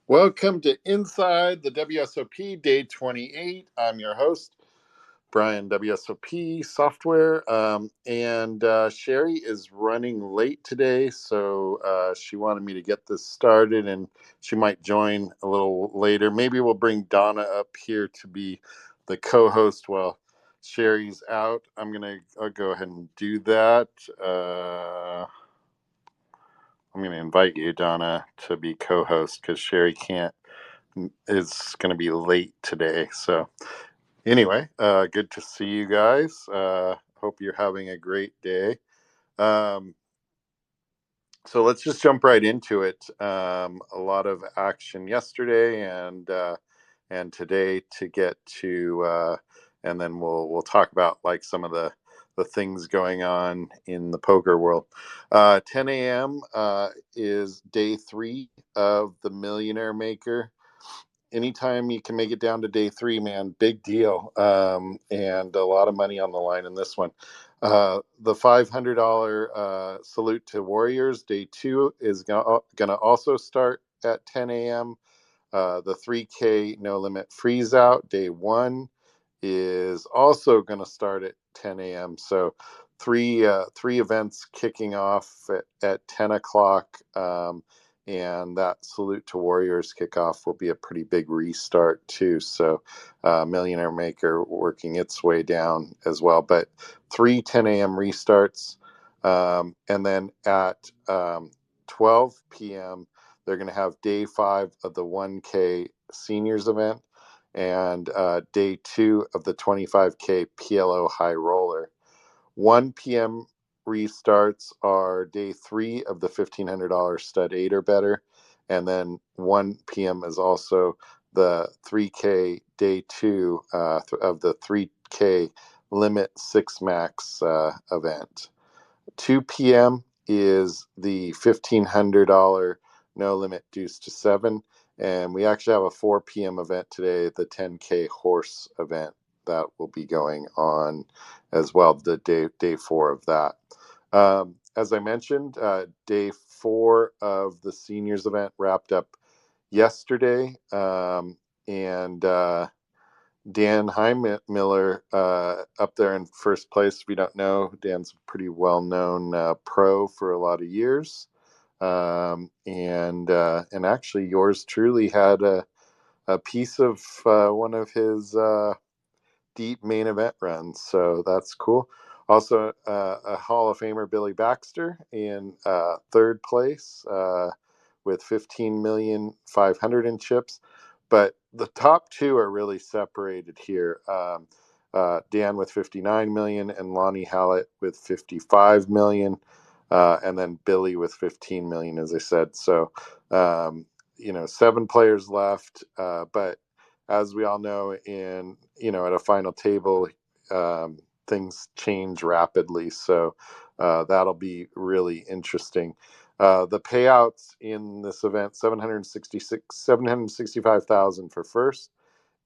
Welcome to Inside the WSOP Day 28. I'm your host, Brian, WSOP Software, and Sherry is running late today, so she wanted me to get this started, and she might join a little later. Maybe we'll bring Donna up here to be the co-host while Sherry's out. I'll go ahead and do that. I'm going to invite you, Donna, to be co-host because Sherry is going to be late today. So anyway, good to see you guys. Hope you're having a great day. So let's just jump right into it. A lot of action yesterday and today to get to, and then we'll talk about like some of the things going on in the poker world. 10 a.m. Is day 3 of the Millionaire Maker. Anytime you can make it down to day 3, man, big deal. And a lot of money on the line in this one. The $500 Salute to Warriors, day 2 is going to also start at 10 a.m. The 3K No Limit Freeze Out, day 1 is also going to start at 10 a.m. So three events kicking off at 10 o'clock. And that Salute to Warriors kickoff will be a pretty big restart too. So Millionaire Maker working its way down as well. But 10 a.m. restarts. And then at 12 p.m., they're going to have day 5 of the 1K Seniors event and day 2 of the 25K PLO High Roller. 1 p.m. restarts are day 3 of the $1,500 Stud 8 or better. And then 1 p.m. is also the 3K day 2 of the 3K Limit 6 Max event. 2 p.m. is the $1,500 No Limit Deuce to 7. And we actually have a 4 p.m. event today, the 10K Horse event that will be going on as well, the day 4 of that. As I mentioned, day 4 of the Seniors event wrapped up yesterday. And Dan Heimiller up there in first place. If you don't know, Dan's a pretty well-known pro for a lot of years. And actually yours truly had a piece of one of his deep main event runs, so that's cool. Also a Hall of Famer, Billy Baxter, in third place with 15,500,000 in chips. But the top 2 are really separated here. Dan with 59 million and Lonnie Hallett with 55 million. And then Billy with 15 million, as I said. So, 7 players left. But as we all know, at a final table, things change rapidly. So that'll be really interesting. The payouts in this event, 765,000 for first.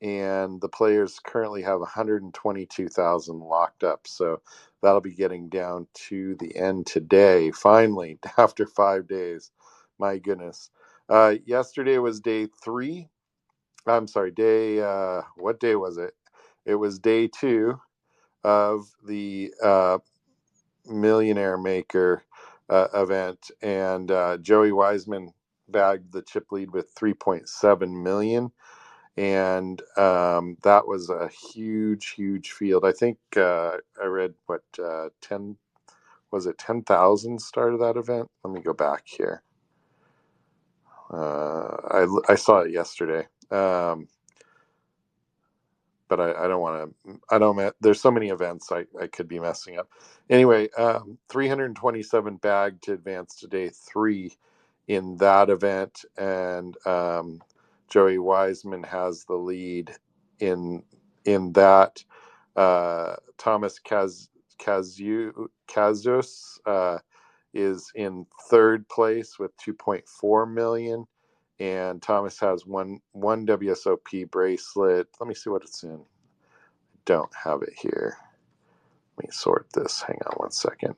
And the players currently have 122,000 locked up. So that'll be getting down to the end today, finally, after 5 days. My goodness. Yesterday was day 3. I'm sorry, what day was it? It was day 2 of the Millionaire Maker event. And Joey Wiseman bagged the chip lead with 3.7 million. And that was a huge field. I think I read 10,000 started that event. Let me go back here. I saw it yesterday. but I don't want to. I don't. There's so many events I could be messing up. Anyway, 327 bag to advance to day 3 in that event, and Joey Wiseman has the lead in that. Thomas Kazus is in third place with 2.4 million, and Thomas has one WSOP bracelet. Let me see what it's in. Don't have it here. Let me sort this. Hang on one second.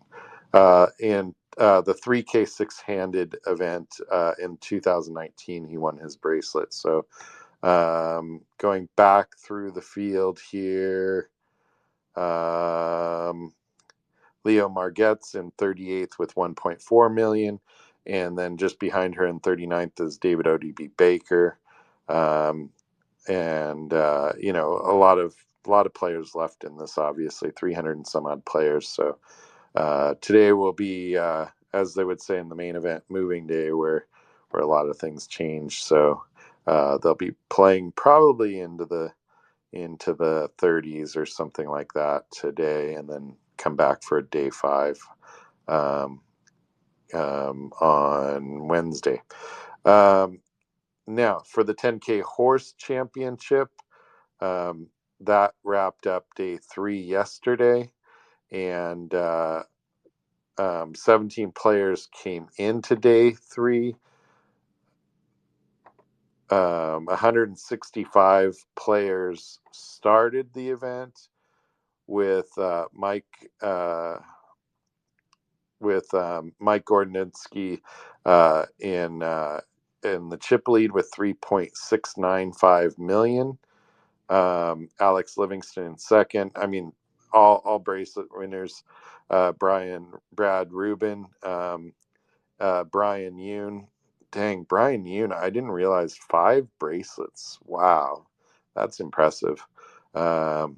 In the 3K six-handed event in 2019, he won his bracelet. So going back through the field here, Leo Margette's in 38th with 1.4 million, and then just behind her in 39th is David ODB Baker, and a lot of players left in this. Obviously, 300 and some odd players. So today will be, as they would say in the main event, moving day, where a lot of things change. So they'll be playing probably into the 30s or something like that today, and then come back for a day 5 on Wednesday. Now for the 10K horse championship, that wrapped up day 3 yesterday, and 17 players came into day 3. 165 players started the event, with Mike Gordonitsky in the chip lead with 3.695 million. Alex Livingston in second. I mean, all bracelet winners. Brad Rubin, Brian Yoon. Dang, Brian Yoon! I didn't realize 5 bracelets. Wow, that's impressive. I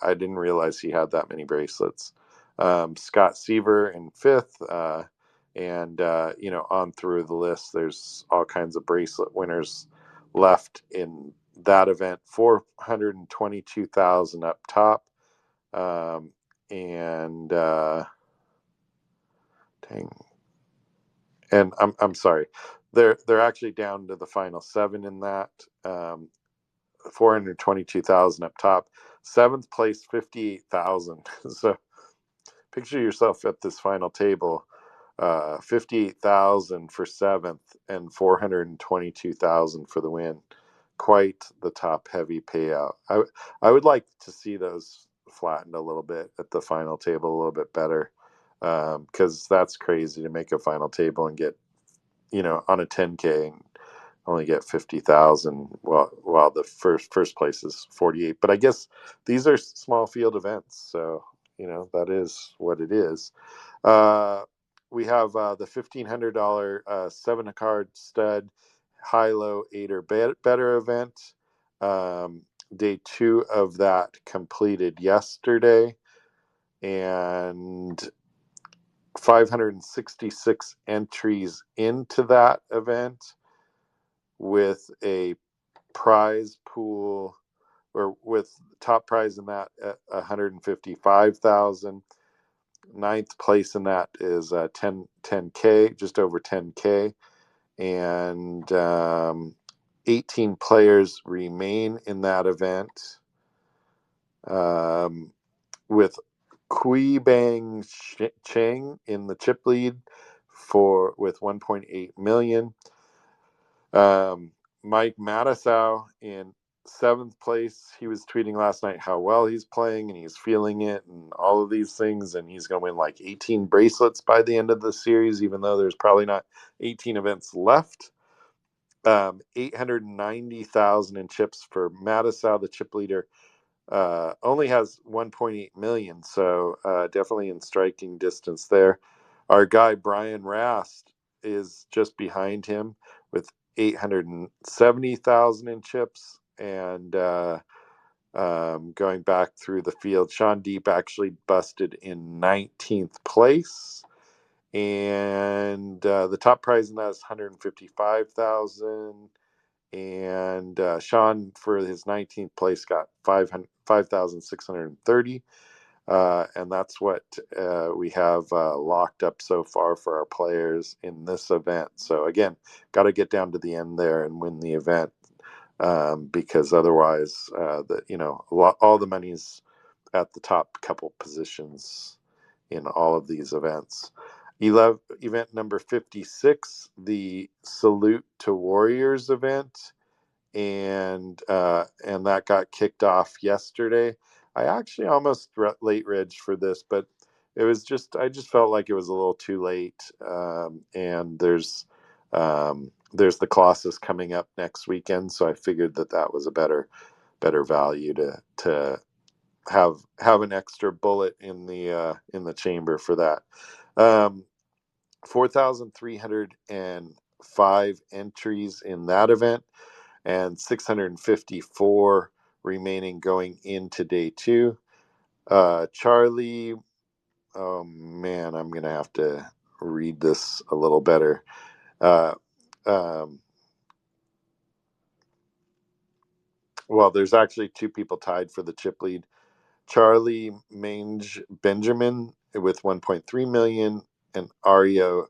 didn't realize he had that many bracelets. Scott Seaver in 5th, and on through the list, there's all kinds of bracelet winners left in that event. 422,000 up top, and dang, and I'm sorry, they're actually down to the final 7 in that. 422,000 up top. 7th place, 58,000. So picture yourself at this final table, 58,000 for 7th and 422,000 for the win. Quite the top heavy payout. I would like to see those flattened a little bit at the final table, a little bit better, because that's crazy to make a final table and get, on a 10K and only get 50,000, while the first place is 48. But I guess these are small field events, so that is what it is. We have the $1,500 7-card stud high-low 8 or better event. Day 2 of that completed yesterday, and 566 entries into that event, with a prize pool, or with top prize in that at 155,000. 9th place in that is 10K, just over 10K, and 18 players remain in that event, with Kui Bang Cheng in the chip lead with 1.8 million. Mike Matisow in 7th place. He was tweeting last night how well he's playing and he's feeling it and all of these things, and he's going to win like 18 bracelets by the end of the series, even though there's probably not 18 events left. 890,000 in chips for Matisow, the chip leader. Only has 1.8 million, so definitely in striking distance there. Our guy Brian Rast is just behind him with 870,000 in chips, and going back through the field, Sean Deep actually busted in 19th place, and the top prize in that is 155,000, And Sean, for his 19th place, got 5,630. And that's what we have locked up so far for our players in this event. So again, got to get down to the end there and win the event, because otherwise, all the money's at the top couple positions in all of these events. Event number 56, the Salute to Warriors event, and that got kicked off yesterday. I actually almost late reg for this, but I just felt like it was a little too late. And there's the Colossus coming up next weekend, so I figured that was a better value to have an extra bullet in the chamber for that. 4,305 entries in that event, and 654 remaining going into day two. Charlie, oh man, I'm gonna have to read this a little better. Uh, um, well, there's actually two people tied for the chip lead. Charlie Mange Benjamin with 1.3 million, and Ariel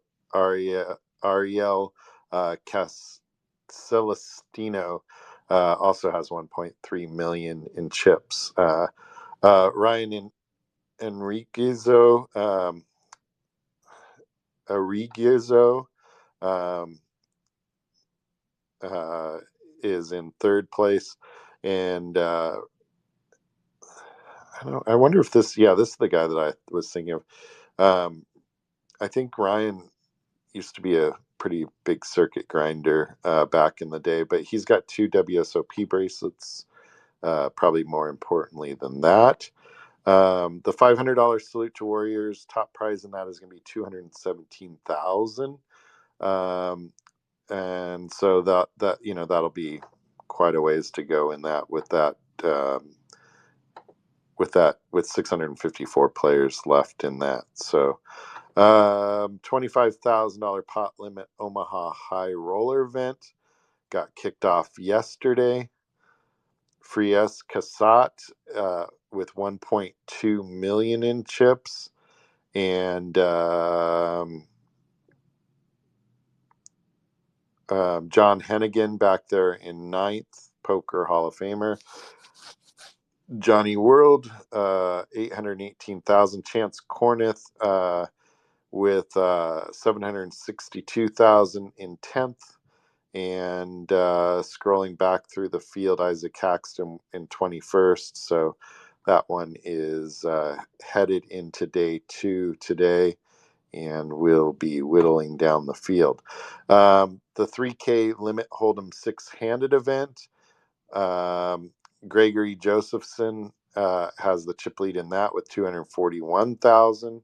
Celestino also has 1.3 million in chips. Ryan Enriquezo, Arriguezo, um, is in third place, and I wonder if this is the guy that I was thinking of. I think Ryan used to be a pretty big circuit grinder back in the day, but he's got two WSOP bracelets, probably more importantly than that. The $500 Salute to Warriors top prize in that is going to be $217,000. And so that'll be quite a ways to go in that with 654 players left in that. So $25,000 pot limit Omaha High Roller event got kicked off yesterday. Fries Casat with 1.2 million in chips, and John Hennigan back there in ninth, Poker Hall of Famer. Johnny World, 818,000. Chance Corneth with 762,000 in 10th. And scrolling back through the field, Isaac Caxton in 21st. So that one is headed into day two today, and we'll be whittling down the field. The 3K Limit Hold'em six-handed event, Gregory Josephson has the chip lead in that with 241,000.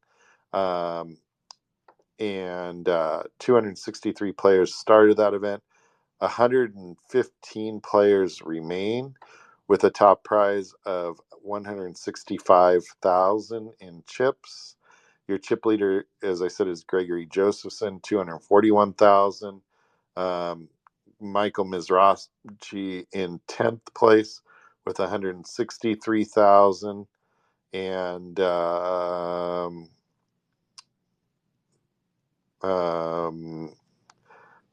And 263 players started that event. 115 players remain, with a top prize of 165,000 in chips. Your chip leader, as I said, is Gregory Josephson, 241,000. Michael Mizrachi in 10th place with 163,000. And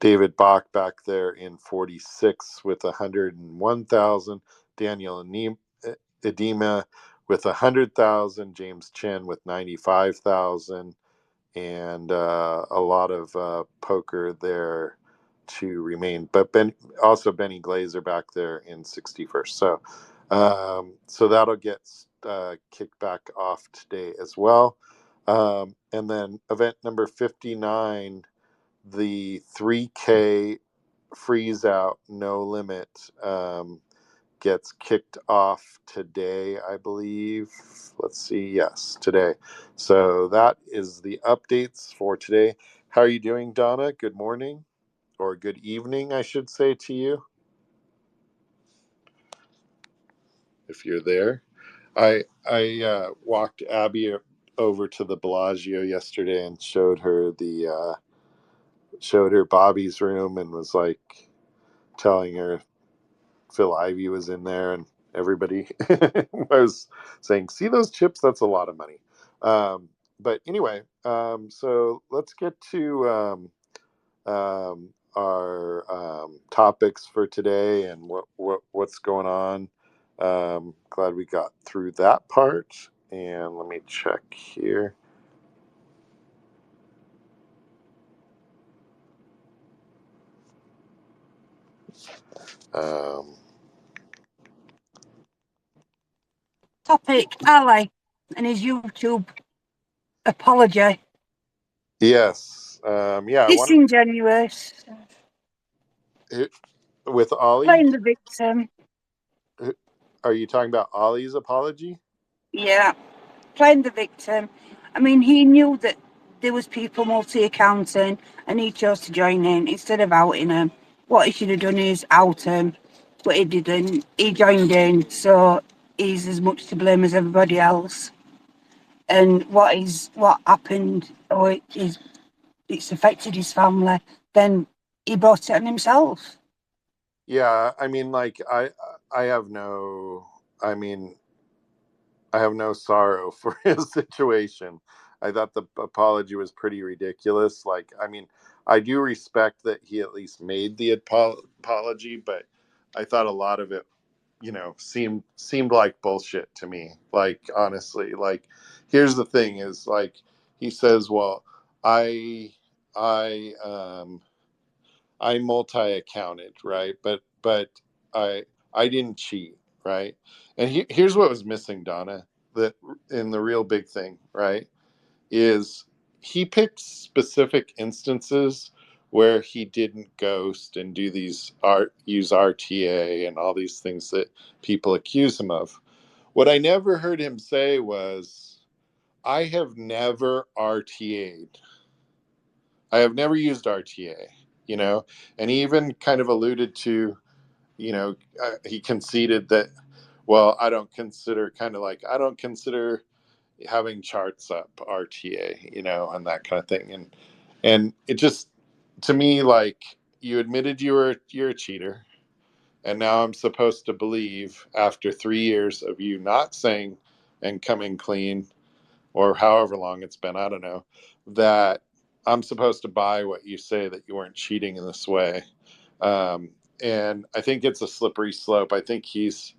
David Bach back there in 46 with 101,000. Daniel Edema with 100,000. James Chen with 95,000. And a lot of poker there to remain. But also Benny Glazer back there in 61st. So that'll get kicked back off today as well. And then event number 59, the 3K freeze out no limit, gets kicked off today, I believe. Let's see. Yes, today. So that is the updates for today. How are you doing, Donna? Good morning, or good evening, I should say, to you, if you're there. I walked Abby over to the Bellagio yesterday and showed her Bobby's room, and was like, telling her Phil Ivey was in there, and everybody was saying, "See those chips? That's a lot of money." But anyway, so let's get to our topics for today and what's going on. Glad we got through that part. And let me check here. Um, Topic, Ali and his YouTube apology. yes. Yeah, I want Disingenuous. to, with Ollie. Playing the victim. Are you talking about Ollie's apology? Yeah. Playing the victim. I mean, he knew that there was people multi-accounting and he chose to join in instead of outing him. What he should have done is out him, but he didn't. He joined in, so he's as much to blame as everybody else. And what happened, or it's affected his family, then he brought it on himself. Yeah, I mean, like I have no. I mean, I have no sorrow for his situation. I thought the apology was pretty ridiculous. Like, I mean, I do respect that he at least made the apology, but I thought a lot of it, seemed like bullshit to me. Like, honestly, like, here's the thing: is like he says, "Well, I, I, I multi-accounted, right? But I I didn't cheat, right?" And here's what was missing, Donna. That in the real big thing, right, is he picked specific instances where he didn't ghost and do these use RTA and all these things that people accuse him of. What I never heard him say was, "I have never RTA'd. I have never used RTA." You know, and he even kind of alluded to, he conceded that, well, I don't consider having charts up RTA, and that kind of thing. And it just, to me, like, you admitted you're a cheater, and now I'm supposed to believe, after 3 years of you not saying and coming clean, or however long it's been, I don't know, that I'm supposed to buy what you say, that you weren't cheating in this way. Um, and I think it's a slippery slope. I think he's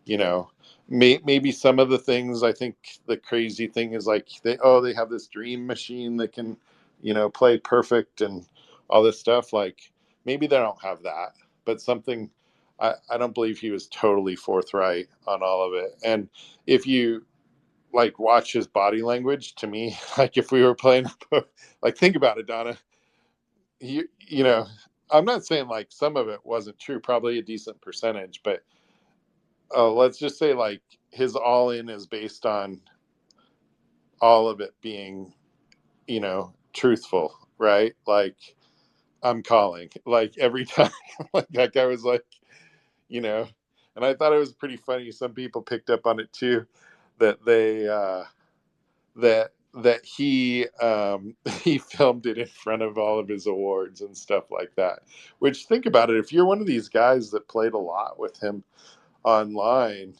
you know maybe some of the things. I think the crazy thing is, like, they have this dream machine that can play perfect and all this stuff. Like, maybe they don't have that, but something. I don't believe he was totally forthright on all of it. And if you, like, watch his body language, to me, like, if we were playing, like, think about it, Donna. You know, I'm not saying like some of it wasn't true, probably a decent percentage, but let's just say, like, his all in is based on all of it being, truthful, right? Like, I'm calling, like, every time. Like, that guy was like, you know, and I thought it was pretty funny. Some people picked up on it too, that that he he filmed it in front of all of his awards and stuff like that. Which, think about it, if you're one of these guys that played a lot with him online,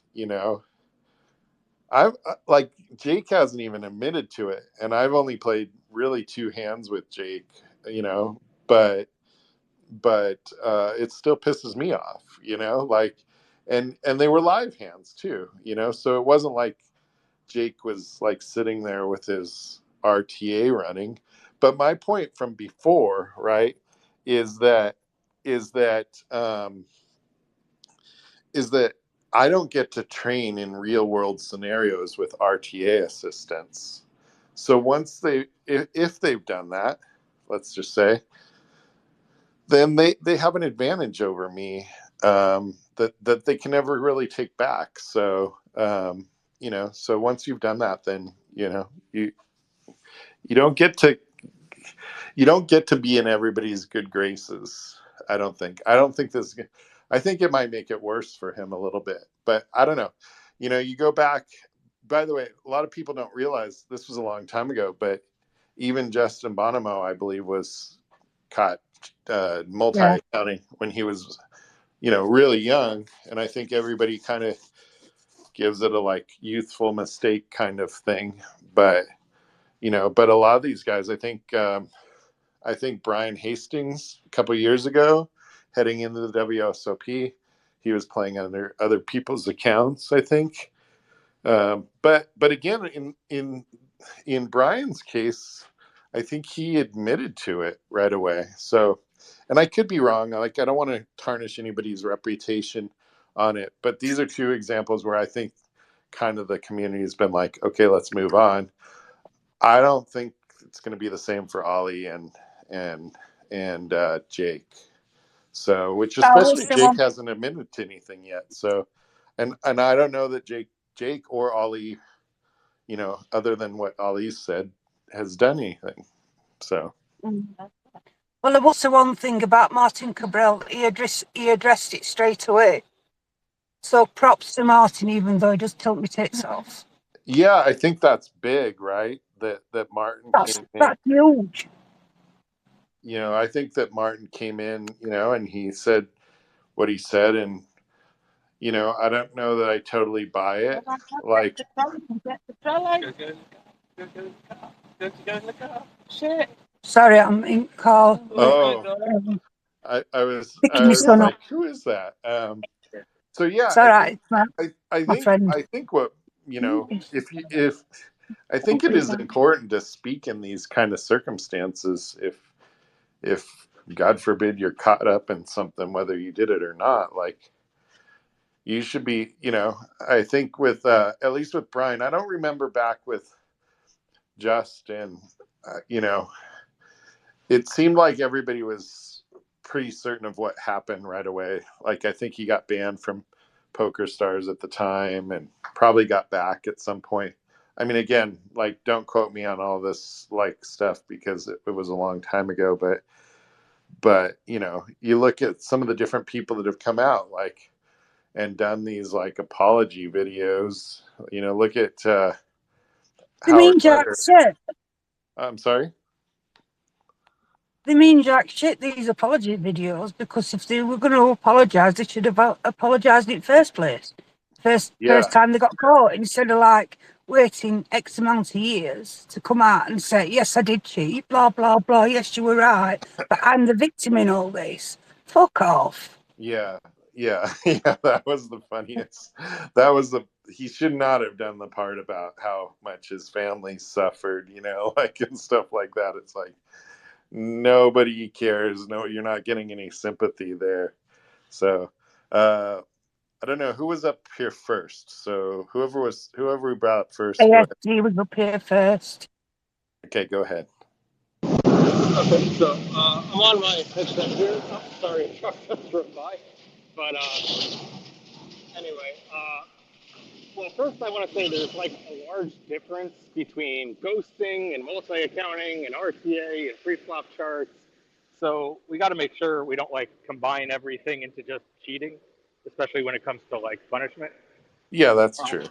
I've like, Jake hasn't even admitted to it, and I've only played really two hands with Jake, but it still pisses me off, like, and they were live hands too, so it wasn't like Jake was, like, sitting there with his RTA running. But my point from before, right, is that is that is that I don't get to train in real world scenarios with RTA assistance. So once if they've done that, let's just say, then they have an advantage over me, that they can never really take back. So so once you've done that, then you don't get to be in everybody's good graces. I don't think this. I think it might make it worse for him a little bit, but I don't know. You go back. By the way, a lot of people don't realize this was a long time ago, but even Justin Bonomo, I believe, was caught multi-accounting when he was, really young. And I think everybody kind of gives it a like youthful mistake kind of thing. But, but a lot of these guys, I think Brian Hastings a couple of years ago, heading into the WSOP, he was playing under other people's accounts, I think. But again, in Brian's case, I think he admitted to it right away. So, and I could be wrong. Like, I don't want to tarnish anybody's reputation on it, but these are two examples where I think kind of the community has been like, okay, let's move on. I don't think it's going to be the same for Ollie and Jake. So, which especially Jake hasn't admitted to anything yet. So, and I don't know that Jake or Ollie, other than what Ollie said, has done anything. So. Well, there was the one thing about Martin Cabral. He addressed it straight away. So props to Martin, even though he just took me tits off. Yeah, I think that's big, right? That Martin came in. That's huge. I think that Martin came in, and he said what he said, and I don't know that I totally buy it. Like, sorry, I'm in call. Oh, I was like, who is that? So yeah, it's all right. I think what if I think it is important to speak in these kind of circumstances if God forbid you're caught up in something, whether you did it or not, like you should be, I think with at least with Brian, I don't remember back with Justin, it seemed like everybody was pretty certain of what happened right away. Like, I think he got banned from Poker Stars at the time and probably got back at some point. I mean, again, like, don't quote me on all this like stuff because it was a long time ago, but you look at some of the different people that have come out like and done these like apology videos. Look at Howard Leonard. I'm sorry. They mean jack shit, these apology videos, because if they were going to apologise, they should have apologised in the first place. First time they got caught, instead of like waiting X amount of years to come out and say, yes, I did cheat, blah, blah, blah, yes, you were right, but I'm the victim in all this. Fuck off. Yeah, that was the funniest. He should not have done the part about how much his family suffered, like, and stuff like that. It's like, nobody cares. No, you're not getting any sympathy there. So, I don't know who was up here first. So whoever we brought up first. ASG was up here first. Okay, go ahead. Okay, so I'm on my headset here. Oh, sorry, truck just drove by. But anyway, well, first I want to say there's like a large difference between ghosting and multi-accounting and RTA and pre-flop charts. So we got to make sure we don't like combine everything into just cheating, especially when it comes to like punishment. Yeah, that's true.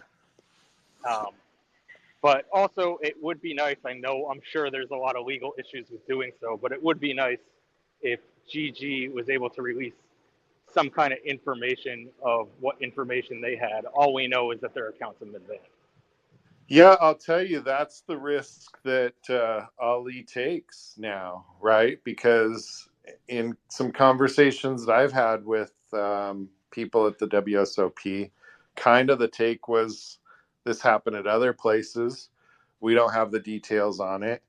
But also, it would be nice. I'm sure there's a lot of legal issues with doing so, but it would be nice if GG was able to release some kind of information of what information they had. All we know is that their accounts have been banned. Yeah, I'll tell you, that's the risk that Ali takes now, right? Because in some conversations that I've had with people at the WSOP, kind of the take was this happened at other places. We don't have the details on it,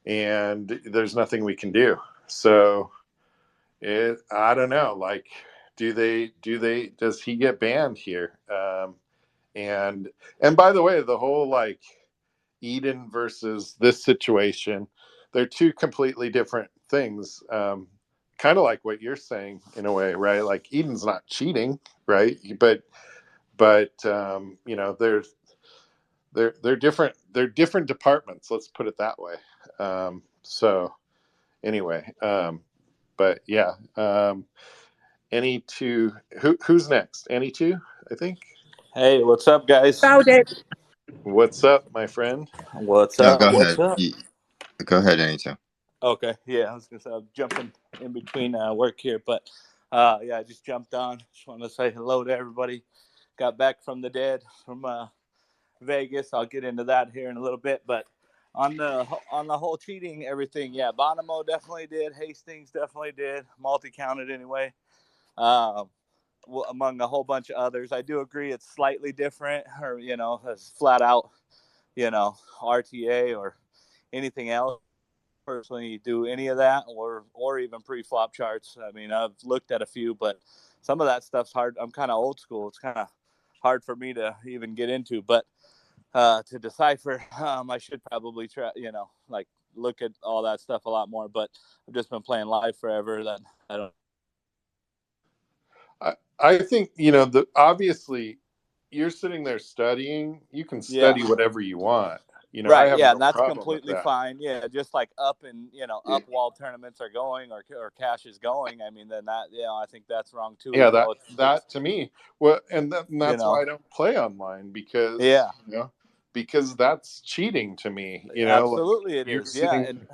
and there's nothing we can do. So I don't know. Like, does he get banned here? And by the way, the whole like Eden versus this situation, they're two completely different things. Kind of like what you're saying in a way, right? Like Eden's not cheating, right? But they're different. They're different departments. Let's put it that way. So anyway, but yeah. Any two? Who's next? Any two? I think. Hey, what's up, guys? Found it. What's up, my friend? What's No, up? go What's ahead. up? Go ahead, Any two. Okay, yeah, I was gonna say I'm jumping in between work here, but yeah, I just jumped on. Just want to say hello to everybody. Got back from the dead from Vegas. I'll get into that here in a little bit, but on the whole cheating everything, yeah, Bonomo definitely did. Hastings definitely did. Multi counted anyway. Um, among a whole bunch of others, I do agree it's slightly different, or as flat out, RTA or anything else. Personally do any of that or even pre-flop charts. I mean, I've looked at a few, but some of that stuff's hard. I'm kind of old school. It's kind of hard for me to even get into, but to decipher, I should probably try, like look at all that stuff a lot more, but I've just been playing live forever. That I don't. I think, obviously you're sitting there studying, you can Yeah. study whatever you want. I Right, have yeah, no and that's problem with completely that. fine. Yeah, just like up and up while tournaments are going or cash is going. I mean, then that I think that's wrong too. Yeah, Even that though it's that to me, well, and you that's why know, I don't play online, because yeah, that's cheating to me. Like absolutely it you're is. Yeah, sitting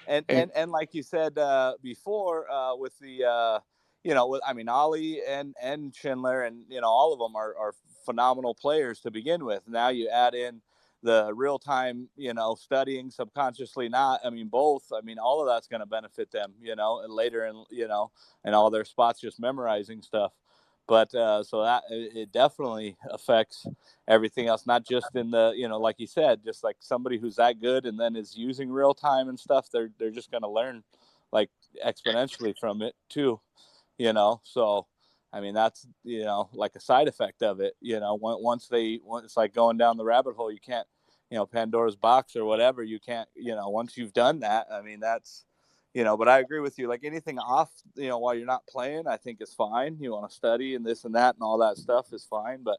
and and like you said before with the with I mean Ollie and Schindler and all of them are phenomenal players to begin with. Now you add in the real time studying subconsciously, not I mean both, I mean all of that's going to benefit them and later in and all their spots just memorizing stuff. But so that it definitely affects everything else, not just in the like you said, just like somebody who's that good and then is using real time and stuff, they're just going to learn like exponentially from it too. So I mean that's like a side effect of it. Once it's like going down the rabbit hole, you can't Pandora's box or whatever, you can't once you've done that, I mean that's but I agree with you, like anything off while you're not playing I think is fine. You want to study and this and that and all that stuff is fine, but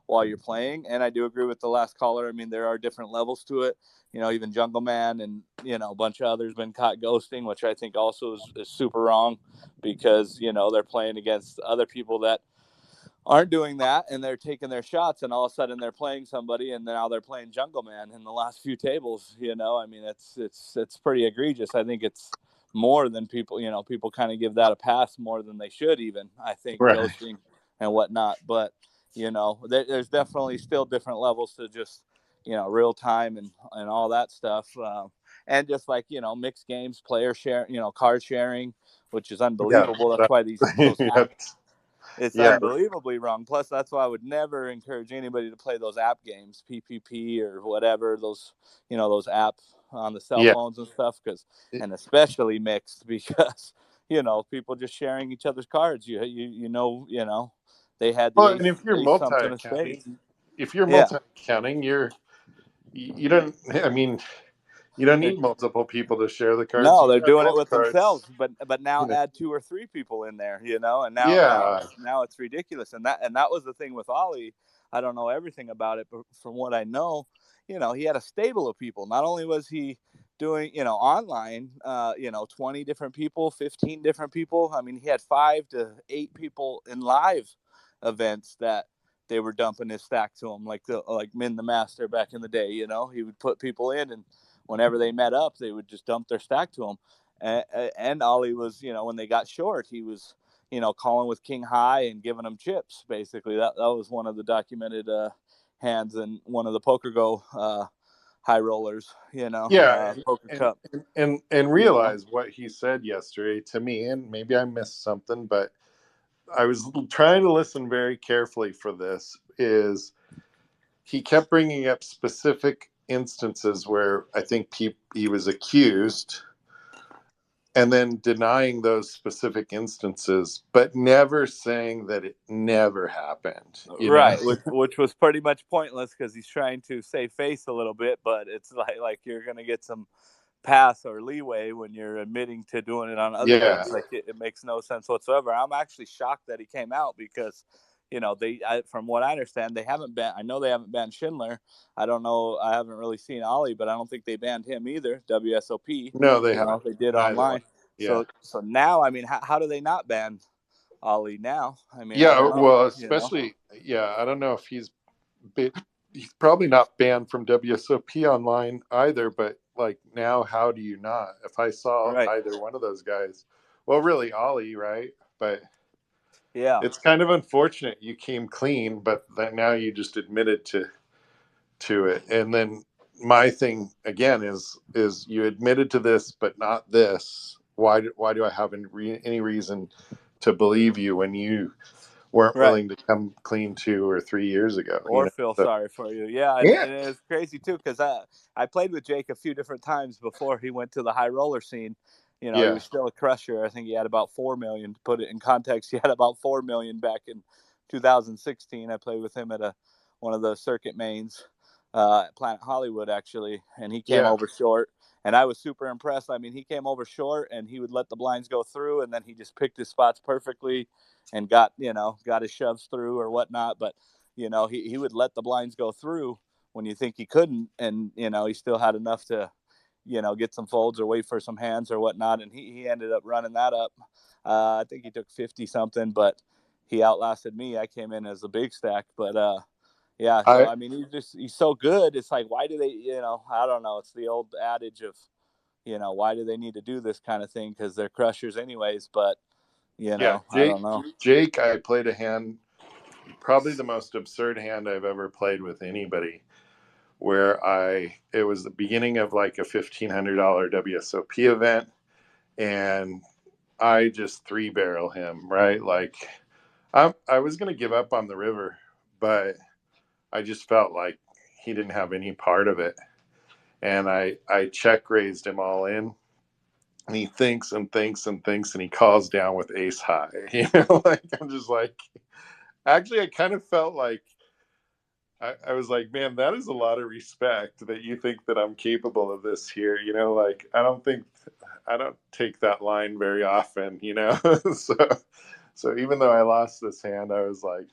while you're playing. And I do agree with the last caller. I mean, there are different levels to it. Even Jungle Man and a bunch of others been caught ghosting, which I think also is super wrong, because they're playing against other people that aren't doing that, and they're taking their shots, and all of a sudden they're playing somebody, and now they're playing Jungle Man in the last few tables. I mean, it's pretty egregious. I think it's more than people. People kind of give that a pass more than they should. Even I think right. ghosting and whatnot, but there's definitely still different levels to just real time and all that stuff. And just like mixed games, player share, card sharing, which is Yeah, unbelievable. That's why those apps, that's, it's yeah, unbelievably wrong. Plus, that's why I would never encourage anybody to play those app games, PPP or whatever, those apps on the cell yeah. phones and stuff, and especially mixed, because people just sharing each other's cards. They had the Well, and ace, something of spades. if you're Yeah. multi-counting, you don't. I mean, you don't need multiple people to share the cards. No, You they're can have doing it both with cards. themselves, but now add 2 or 3 people in there, and Yeah, now it's ridiculous. And that was the thing with Ollie. I don't know everything about it, but from what I know, he had a stable of people. Not only was he doing, online, 20 different people, 15 different people. I mean, he had 5 to 8 people in live events that they were dumping his stack to him, like Min the Master back in the day. He would put people in, and whenever they met up, they would just dump their stack to him. And Ollie was, when they got short, he was, calling with King High and giving them chips. Basically, that was one of the documented hands in one of the Poker Go high rollers, yeah, Poker and Cup. and realize what he said yesterday to me, and maybe I missed something, but I was trying to listen very carefully for this. Is he kept bringing up specific instances where I think he was accused, and then denying those specific instances, but never saying that it never happened. Right, which was pretty much pointless, because he's trying to save face a little bit, but it's like you're gonna get some pass or leeway when you're admitting to doing it on other Yeah, games. Like it makes no sense whatsoever. I'm actually shocked that he came out, because from what I understand, they haven't banned. I know they haven't banned Schindler. I don't know. I haven't really seen Ollie, but I don't think they banned him either. WSOP, no, they haven't. they did Neither one. online. Yeah, So now, I mean, how do they not ban Ollie now? I mean, I yeah. don't know. Well, especially, yeah. I don't know if he's probably not banned from WSOP online either, but like now, how do you not? If I saw Right. either one of those guys, well, really Ollie, right? But Yeah. it's kind of unfortunate you came clean, but that now you just admitted to it. And then my thing again is you admitted to this, but not this. Why do I have any reason to believe you when you weren't Right. willing to come clean 2 or 3 years ago? Or feel So, sorry for you. Yeah. And, yeah, and it's crazy too, because I played with Jake a few different times before he went to the high roller scene. You know, he yeah, was still a crusher. I think he had about 4 million. To put it in context, he had about 4 million back in 2016. I played with him at one of the circuit mains at Planet Hollywood, actually, and he came yeah, over short. And I was super impressed. I mean, he came over short and he would let the blinds go through, and then he just picked his spots perfectly and got his shoves through or whatnot. But he would let the blinds go through when you think he couldn't, and he still had enough to get some folds or wait for some hands or whatnot, and he ended up running that up. I think he took 50 something, but he outlasted me. I came in as a big stack, but yeah. So I I mean, he's so good. It's like, why do they? I don't know. It's the old adage of why do they need to do this kind of thing, because they're crushers anyways. But yeah, I don't know. Jake, I played a hand, probably the most absurd hand I've ever played with anybody, where it was the beginning of like a $1,500 WSOP event, and I just 3-barrel him, right? Like I was gonna give up on the river, but I just felt like he didn't have any part of it, and I check raised him all in, and he thinks and thinks and thinks, and he calls down with ace high. Like I'm just like, actually, I kind of felt like I was like, man, that is a lot of respect that you think that I'm capable of this here. Like I don't take that line very often. So even though I lost this hand, I was like,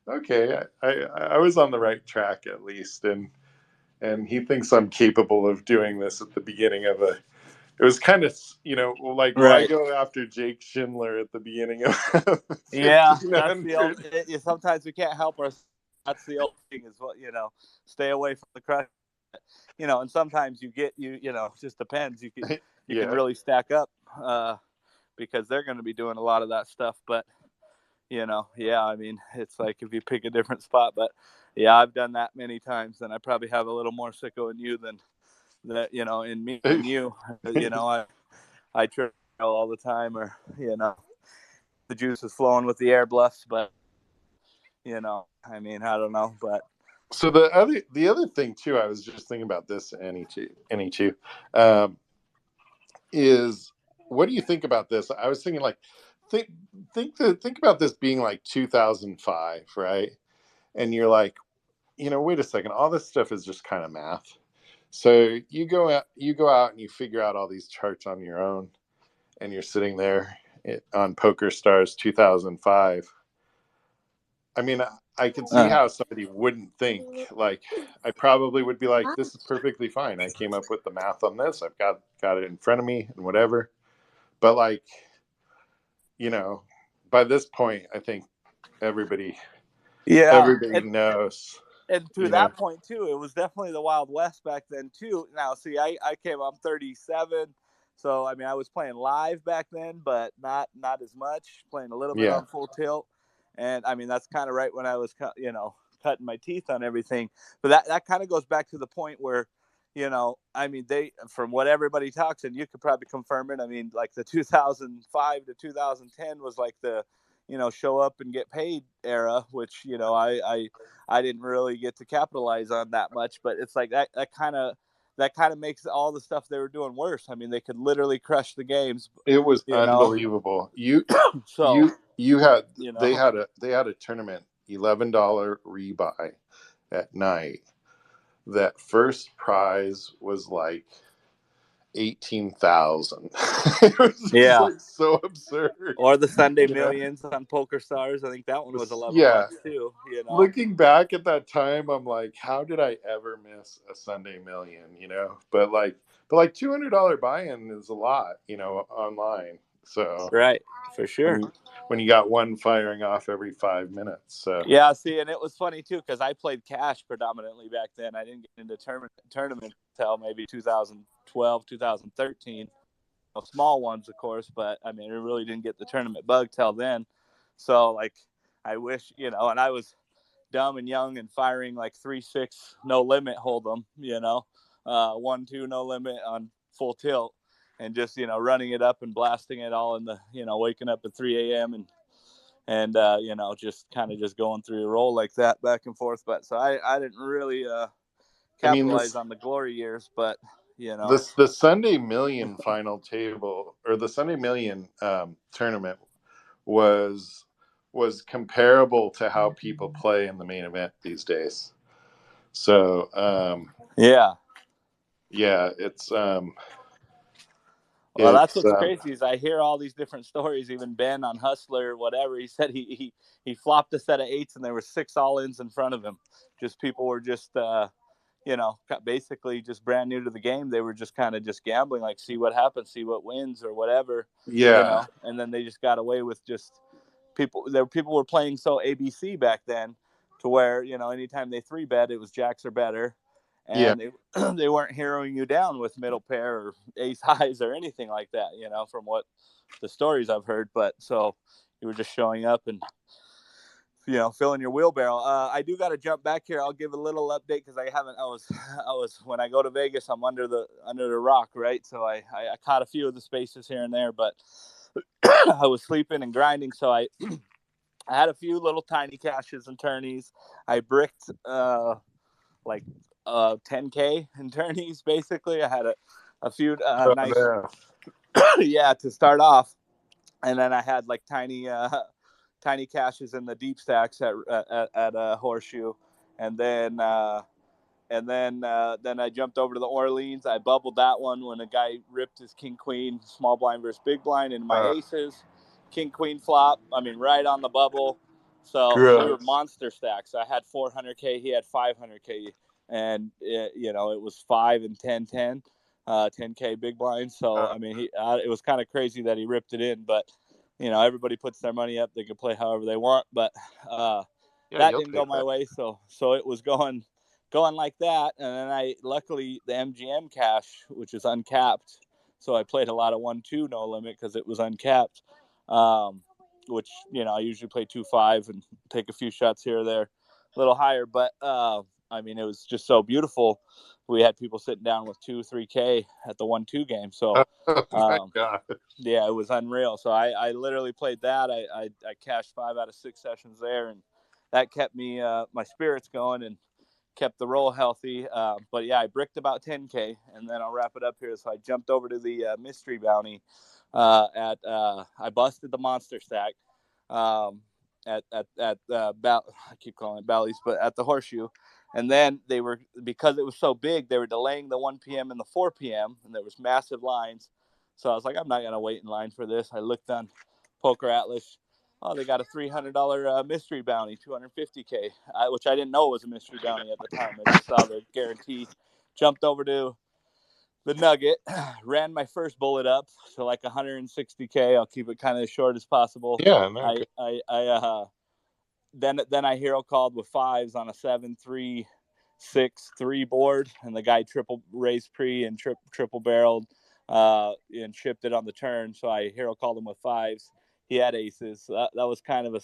okay, I was on the right track at least, and he thinks I'm capable of doing this at the beginning of a. It was kind of like, why Right. go after Jake Schindler at the beginning of Yeah, that's the old. 1500? Sometimes we can't help ourselves. That's the old thing is what stay away from the crush. And sometimes it just depends. You can Yeah. really stack up because they're going to be doing a lot of that stuff. But yeah, I mean, it's like if you pick a different spot. But yeah, I've done that many times, and I probably have a little more sicko in you than that. In me than you. I trip all the time, or the juice is flowing with the air bluffs, but I mean, I don't know, but So the other thing too, I was just thinking about this, any two, um, is what do you think about this? I was thinking like think think about this being like 2005, right? And you're like, wait a second, all this stuff is just kind of math. So you go out and you figure out all these charts on your own, and you're sitting there on Poker Stars 2005. I mean, I could see how somebody wouldn't think. Like, I probably would be like, "This is perfectly fine. I came up with the math on this. I've got it in front of me and whatever." But like, you know, by this point, I think everybody yeah, everybody knows. and to You know, that point too, it was definitely the Wild West back then too. Now, see, I'm 37, so I mean, I was playing live back then, but not as much. Playing a little bit yeah. on full tilt, and I mean, that's kind of right when I was cutting my teeth on everything. But that kind of goes back to the point where. I mean, from what everybody talks, and you could probably confirm it. I mean, like the 2005 to 2010 was like the, show up and get paid era, which, I didn't really get to capitalize on that much, but it's like that kind of makes all the stuff they were doing worse. I mean, they could literally crush the games, It was you know. unbelievable. You So, you you had you they know, had a tournament, $11 rebuy at night. That first prize was like 18,000. It was just yeah. like so absurd. Or the Sunday You know, Millions on Poker Stars. I think that one was 11 yeah. bucks too. Looking back at that time, I'm like, how did I ever miss a Sunday Million? But like $200 buy-in is a lot, online. So Right, for when sure. you got one firing off every 5 minutes, so Yeah, see, and it was funny too because I played cash predominantly back then. I didn't get into tournament until maybe 2012 2012, 2013. Small ones, of course, but I mean, it really didn't get the tournament bug till then. So, like, I wish, and I was dumb and young and firing like 3-6 no limit hold'em, 1-2 no limit on full tilt, and just running it up and blasting it all in the waking up at 3 a.m. and just kind of just going through a roll like that back and forth. But so I didn't really I mean, capitalize on the glory years, but the Sunday Million final table, or the Sunday Million tournament, was comparable to how people play in the main event these days. So yeah. it's Well, that's what's crazy is I hear all these different stories. Even Ben on Hustler, whatever, he said he flopped a set of 8s and there were 6 all-ins in front of him. Just people were just basically just brand new to the game. They were just kind of just gambling, like see what happens, see what wins or whatever. And then they just got away with just people were playing so ABC back then to where anytime they 3-bet it was jacks or better, and they weren't heroing you down with middle pair or ace highs or anything like that, from what the stories I've heard. But so you were just showing up and filling your wheelbarrow. I do got to jump back here. I'll give a little update because I was when I go to Vegas, I'm under the rock, right? So I caught a few of the spaces here and there, but I was sleeping and grinding, so I had a few little tiny cashes and tourneys. I bricked like 10K in tourneys, basically. I had a few nice, to start off, and then I had like tiny cashes in the deep stacks at Horseshoe, and then I jumped over to the Orleans. I bubbled that one when a guy ripped his king queen small blind versus big blind into my aces. King queen flop. I mean, right on the bubble. So we were monster stacks. I had 400K. He had 500K, and it was 5 and 10, 10K big blind. So I mean, it was kind of crazy that he ripped it in, but everybody puts their money up. They can play however they want, but that didn't go my way. So it was going like that, and then luckily the MGM cash, which is uncapped, so I played a lot of 1-2 no limit because it was uncapped, which I usually play 2-5 and take a few shots here or there, a little higher, but I mean, it was just so beautiful. We had people sitting down with 2-3K at the 1-2 game, so yeah, it was unreal. So I literally played that. I cashed 5 out of 6 sessions there, and that kept me my spirits going and kept the roll healthy. But yeah, I bricked about 10K, and then I'll wrap it up here. So I jumped over to the mystery bounty I busted the monster stack at I keep calling it Bally's, but at the Horseshoe. And then because it was so big, they were delaying the 1 p.m. and the 4 p.m. and there was massive lines. So I was like, I'm not gonna wait in line for this. I looked on Poker Atlas. Oh, they got a $300 mystery bounty, 250K, which I didn't know was a mystery bounty at the time. I just saw the guarantee. Jumped over to the Nugget, ran my first bullet up, so like 160K. I'll keep it kind of as short as possible. Yeah, no, Then I hero called with 5s on a 7-3-6-3 board, and the guy triple raised pre and triple barreled and chipped it on the turn. So I hero called him with 5s. He had aces. So that was kind of a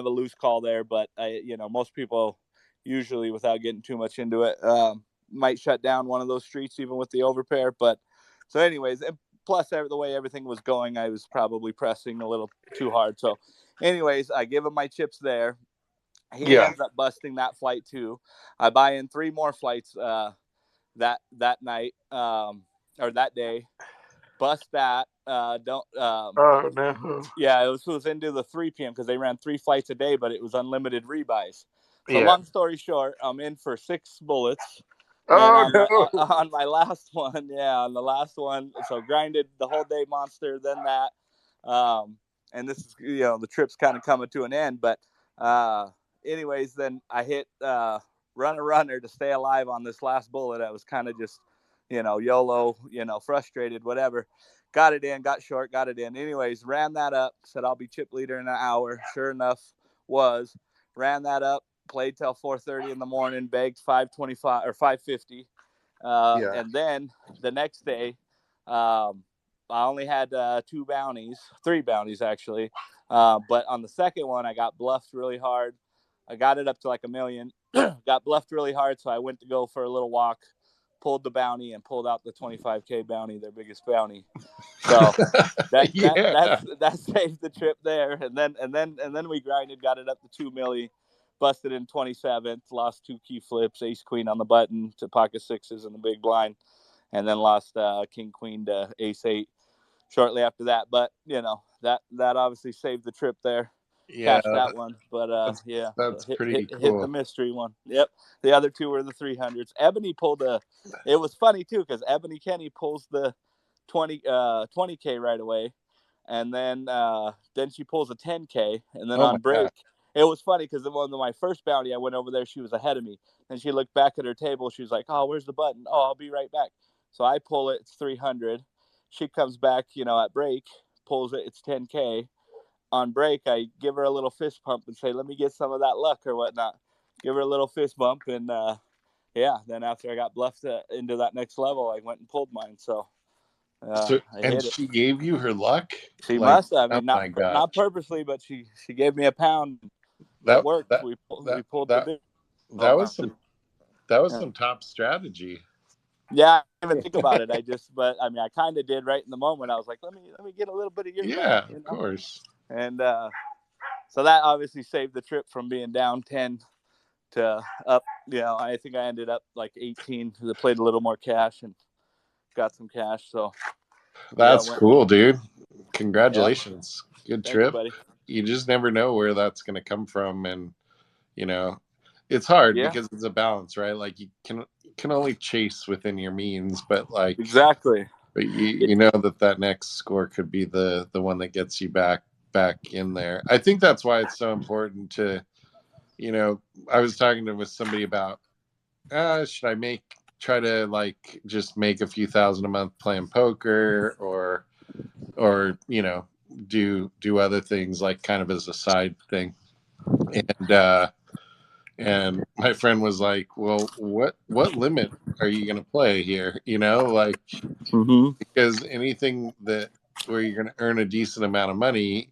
loose call there, but most people usually, without getting too much into it, might shut down one of those streets even with the overpair. But so anyways, and plus the way everything was going, I was probably pressing a little too hard. So anyways, I give him my chips there. He ends up busting that flight too. I buy in 3 more flights that night or that day. Bust that. Don't. Oh no. Yeah, it was into the 3 p.m. because they ran 3 flights a day, but it was unlimited rebuys. So long story short, I'm in for 6 bullets. And on my last one, on the last one, so grinded the whole day monster, then that. And this is, the trip's kind of coming to an end. But anyways, then I hit runner to stay alive on this last bullet. I was kind of just, YOLO, frustrated, whatever. Got it in, got short, got it in. Anyways, ran that up, said I'll be chip leader in an hour. Sure enough, ran that up, played till 4:30 in the morning, begged 525 or 550. Yeah. And then the next day, I only had three bounties actually. But on the second one, I got bluffed really hard. I got it up to like $1 million. Got bluffed really hard, so I went to go for a little walk, pulled the bounty, and pulled out the 25K bounty, their biggest bounty. So Yeah. that saved the trip there. And then we grinded, got it up to 2 milli, busted in 27th, lost 2 key flips, ace queen on the button to pocket sixes in the big blind, and then lost king queen to ace eight shortly after that. But that obviously saved the trip there. Yeah. Catch that one, but That's pretty hit the cool. mystery one. Yep, the other two were the 300s. Ebony pulled it was funny too because Ebony Kenny pulls the 20K right away, and then she pulls a 10K, and then Oh my on God. break, it was funny because on my first bounty, I went over there, she was ahead of me, and she looked back at her table, she was like, "Oh, where's the button? Oh, I'll be right back." So I pull it, it's 300. She comes back, at break, pulls it, it's 10K. On break, I give her a little fist pump and say, "Let me get some of that luck or whatnot." Give her a little fist bump, and then after I got bluffed into that next level, I went and pulled mine. So So, I and hit it. she gave you her luck? She Like, must. I oh mean, my gosh. not purposely, but she gave me a pound. It That worked. that We that pulled the that big that was amount. Yeah. some top strategy. Yeah, I didn't even think about it. But I mean, I kind of did right in the moment. I was like, let me get a little bit of your luck, Yeah, of course. And so that obviously saved the trip from being down 10 to up. I think I ended up like 18. I played a little more cash and got some cash. So That's went. cool, dude. Yeah, Congratulations. Good thank you, trip. buddy. You just never know where that's going to come from, and you know, it's hard Yeah, because it's a balance, right? Like you can only chase within your means, but like exactly. but you know that next score could be the one that gets you back in there. I think that's why it's so important to, I was talking with somebody about should I try to like just make a few thousand a month playing poker, or do other things like kind of as a side thing. And my friend was like, well, what limit are you going to play here, like, Mm-hmm. because anything that where you're going to earn a decent amount of money,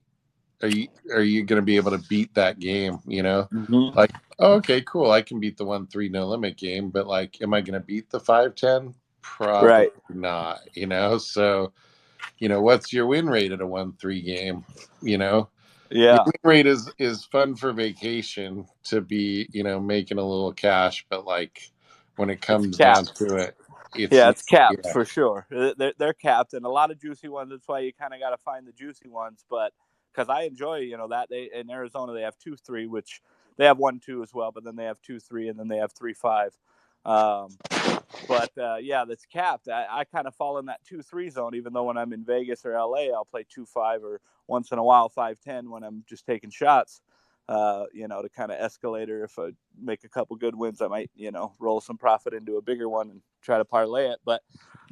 are you going to be able to beat that game, Mm-hmm. like, oh, okay, cool, I can beat the 1-3 no limit game, but like, am I going to beat the 5-10? Probably Right. not, so what's your win rate at a 1-3 game? Your Yeah. win rate is fun for vacation to be, making a little cash, but like when it It's comes down capped. to it, it's Yeah, it's capped yeah, for sure. They're capped, and a lot of juicy ones. That's why you kind of got to find the juicy ones. But because I enjoy, that they in Arizona they have 2-3, which they have 1-2 as well, but then they have 2-3, and then they have 3-5. Um, but yeah, that's capped. I kind of fall in that 2-3 zone, even though when I'm in Vegas or LA, I'll play 2-5 or once in a while 5-10 when I'm just taking shots. To kind of escalate, or if I make a couple good wins, I might, roll some profit into a bigger one and try to parlay it. But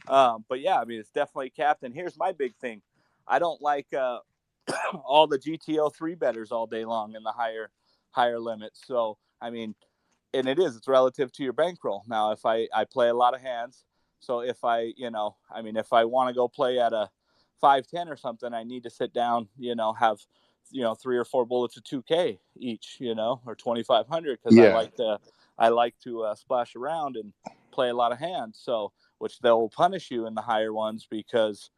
yeah, I mean, it's definitely capped. And here's my big thing: I don't like all the GTO 3-betters all day long in the higher limits. So I mean, and it's relative to your bankroll. Now, if I play a lot of hands, so if if I want to go play at a 5-10 or something, I need to sit down, have 3 or 4 bullets of 2K each, or 2,500, because yeah, I like to splash around and play a lot of hands. So which they'll punish you in the higher ones because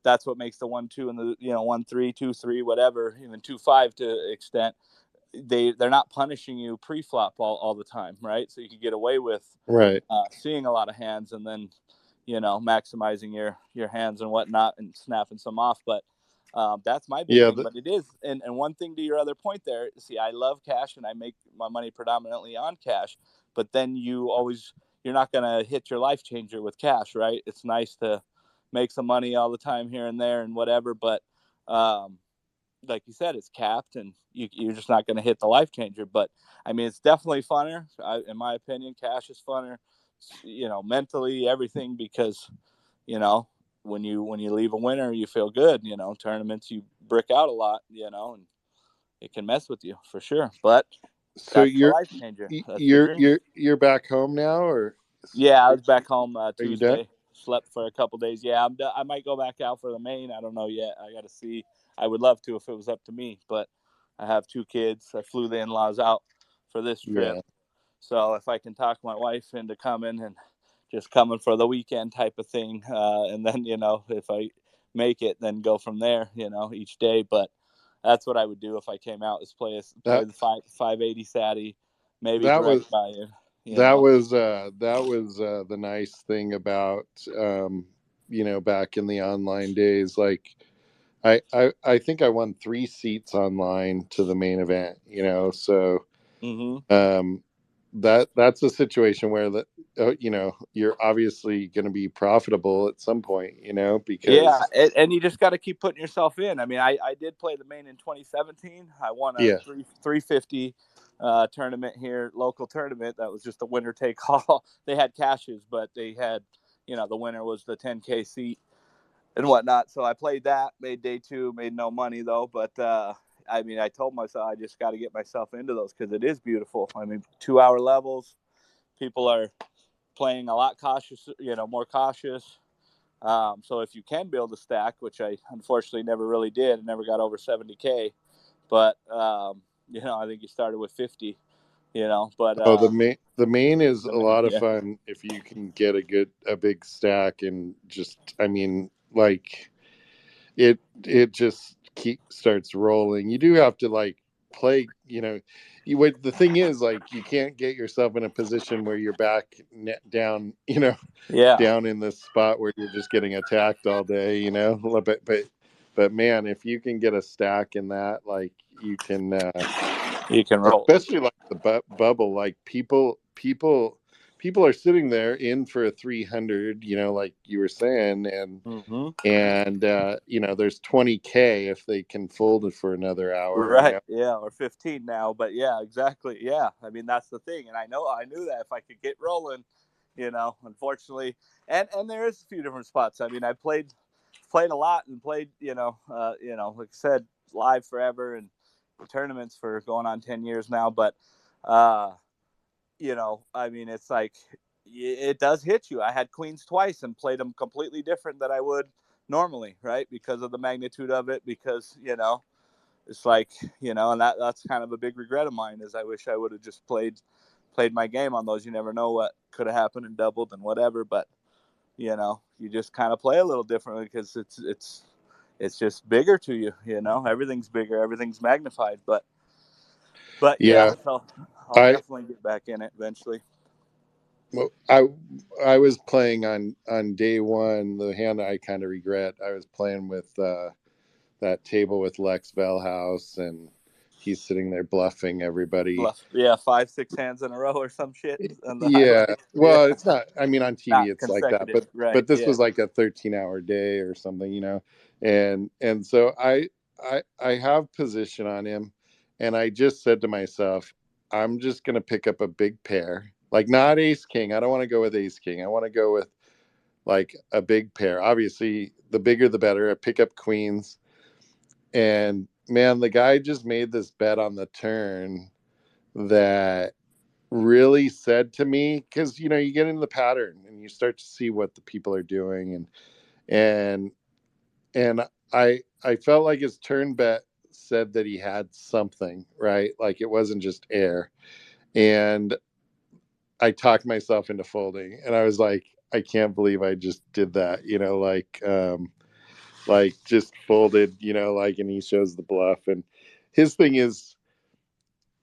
that's what makes the 1-2 and the 1-3, 2-3, whatever, even 2-5 to extent. They're not punishing you pre-flop all the time, right? So you can get away with right, seeing a lot of hands and then maximizing your hands and whatnot and snapping some off. But that's my big yeah, thing. But it is, and one thing to your other point there, see, I love cash and I make my money predominantly on cash, but then you're not going to hit your life changer with cash, right? It's nice to make some money all the time here and there and whatever, but like you said, it's capped and you're just not going to hit the life changer. But I mean, it's definitely funner. In my opinion, cash is funner, mentally, everything, because, when you leave a winner, you feel good, tournaments, you brick out a lot, and it can mess with you for sure. But so that's the life changer. That's the dream. you're back home now, or Yeah, I was back home Are you done? Tuesday. Slept for a couple days. Yeah, I might go back out for the main. I don't know yet. I got to see. I would love to if it was up to me, but I have 2 kids. I flew the in-laws out for this trip. Yeah. So if I can talk my wife into coming and just coming for the weekend type of thing, and then if I make it, then go from there. Each day. But that's what I would do if I came out: is play That the 580 Satty, maybe that was direct buy in. the nice thing about back in the online days. Like I think I won 3 seats online to the main event. So Mm-hmm. um, that's a situation where you're obviously going to be profitable at some point. Yeah, Because and you just got to keep putting yourself in. I mean, I did play the main in 2017. I won a yeah. 350 tournament here, local tournament. That was just a winner take all. They had cashes, but they had, the winner was the 10K seat and whatnot. So I played that, made day 2, made no money though. But I mean, I told myself I just got to get myself into those because it is beautiful. I mean, 2-hour levels. People are playing a lot cautious, more cautious. So if you can build a stack, which I unfortunately never really did, I never got over 70K, but I think you started with 50, but Oh, the main is the a main, lot of yeah, fun if you can get a big stack and just, I mean, like it just starts rolling. You do have to like play, the thing is, like, you can't get yourself in a position where you're back down, yeah, down in this spot where you're just getting attacked all day, but man, if you can get a stack in that, like, you can you can roll. especially like the bubble, like people are sitting there in for a 300, like you were saying, Mm-hmm. and there's 20K if they can fold it for another hour. Right, yeah, or 15 now, but yeah, exactly, yeah. I mean, that's the thing, and I knew that if I could get rolling, unfortunately, and there is a few different spots. I mean, I played a lot and played, like I said, live forever and tournaments for going on 10 years now. But, I mean, it's like it does hit you. I had queens twice and played them completely different than I would normally, right? Because of the magnitude of it, because, it's like, and that's kind of a big regret of mine is I wish I would have just played my game on those. You never know what could have happened and doubled and whatever, but you just kind of play a little differently because it's just bigger to you. Everything's bigger, everything's magnified. But yeah, Yeah. so I'll I definitely get back in it eventually. well, I was playing on day one. The hand I kind of regret. I was playing with that table with Lex Velhouse, and he's sitting there bluffing everybody. Bluff, yeah, 5-6 hands in a row or some shit on the Yeah, highlights. Yeah, well, it's not. I mean, on TV, not it's like that, consecutive, right? but this Yeah, was like a 13-hour day or something, and so I have position on him, and I just said to myself, I'm just gonna pick up a big pair, like not ace king. I don't want to go with ace king. I want to go with like a big pair. Obviously, the bigger the better. I pick up queens, and man, the guy just made this bet on the turn that really said to me, because you get into the pattern and you start to see what the people are doing, and and I felt like his turn bet said that he had something, right, like it wasn't just air, and I talked myself into folding, and I was like, I can't believe I just did that, like just folded, like, and he shows the bluff, and his thing is,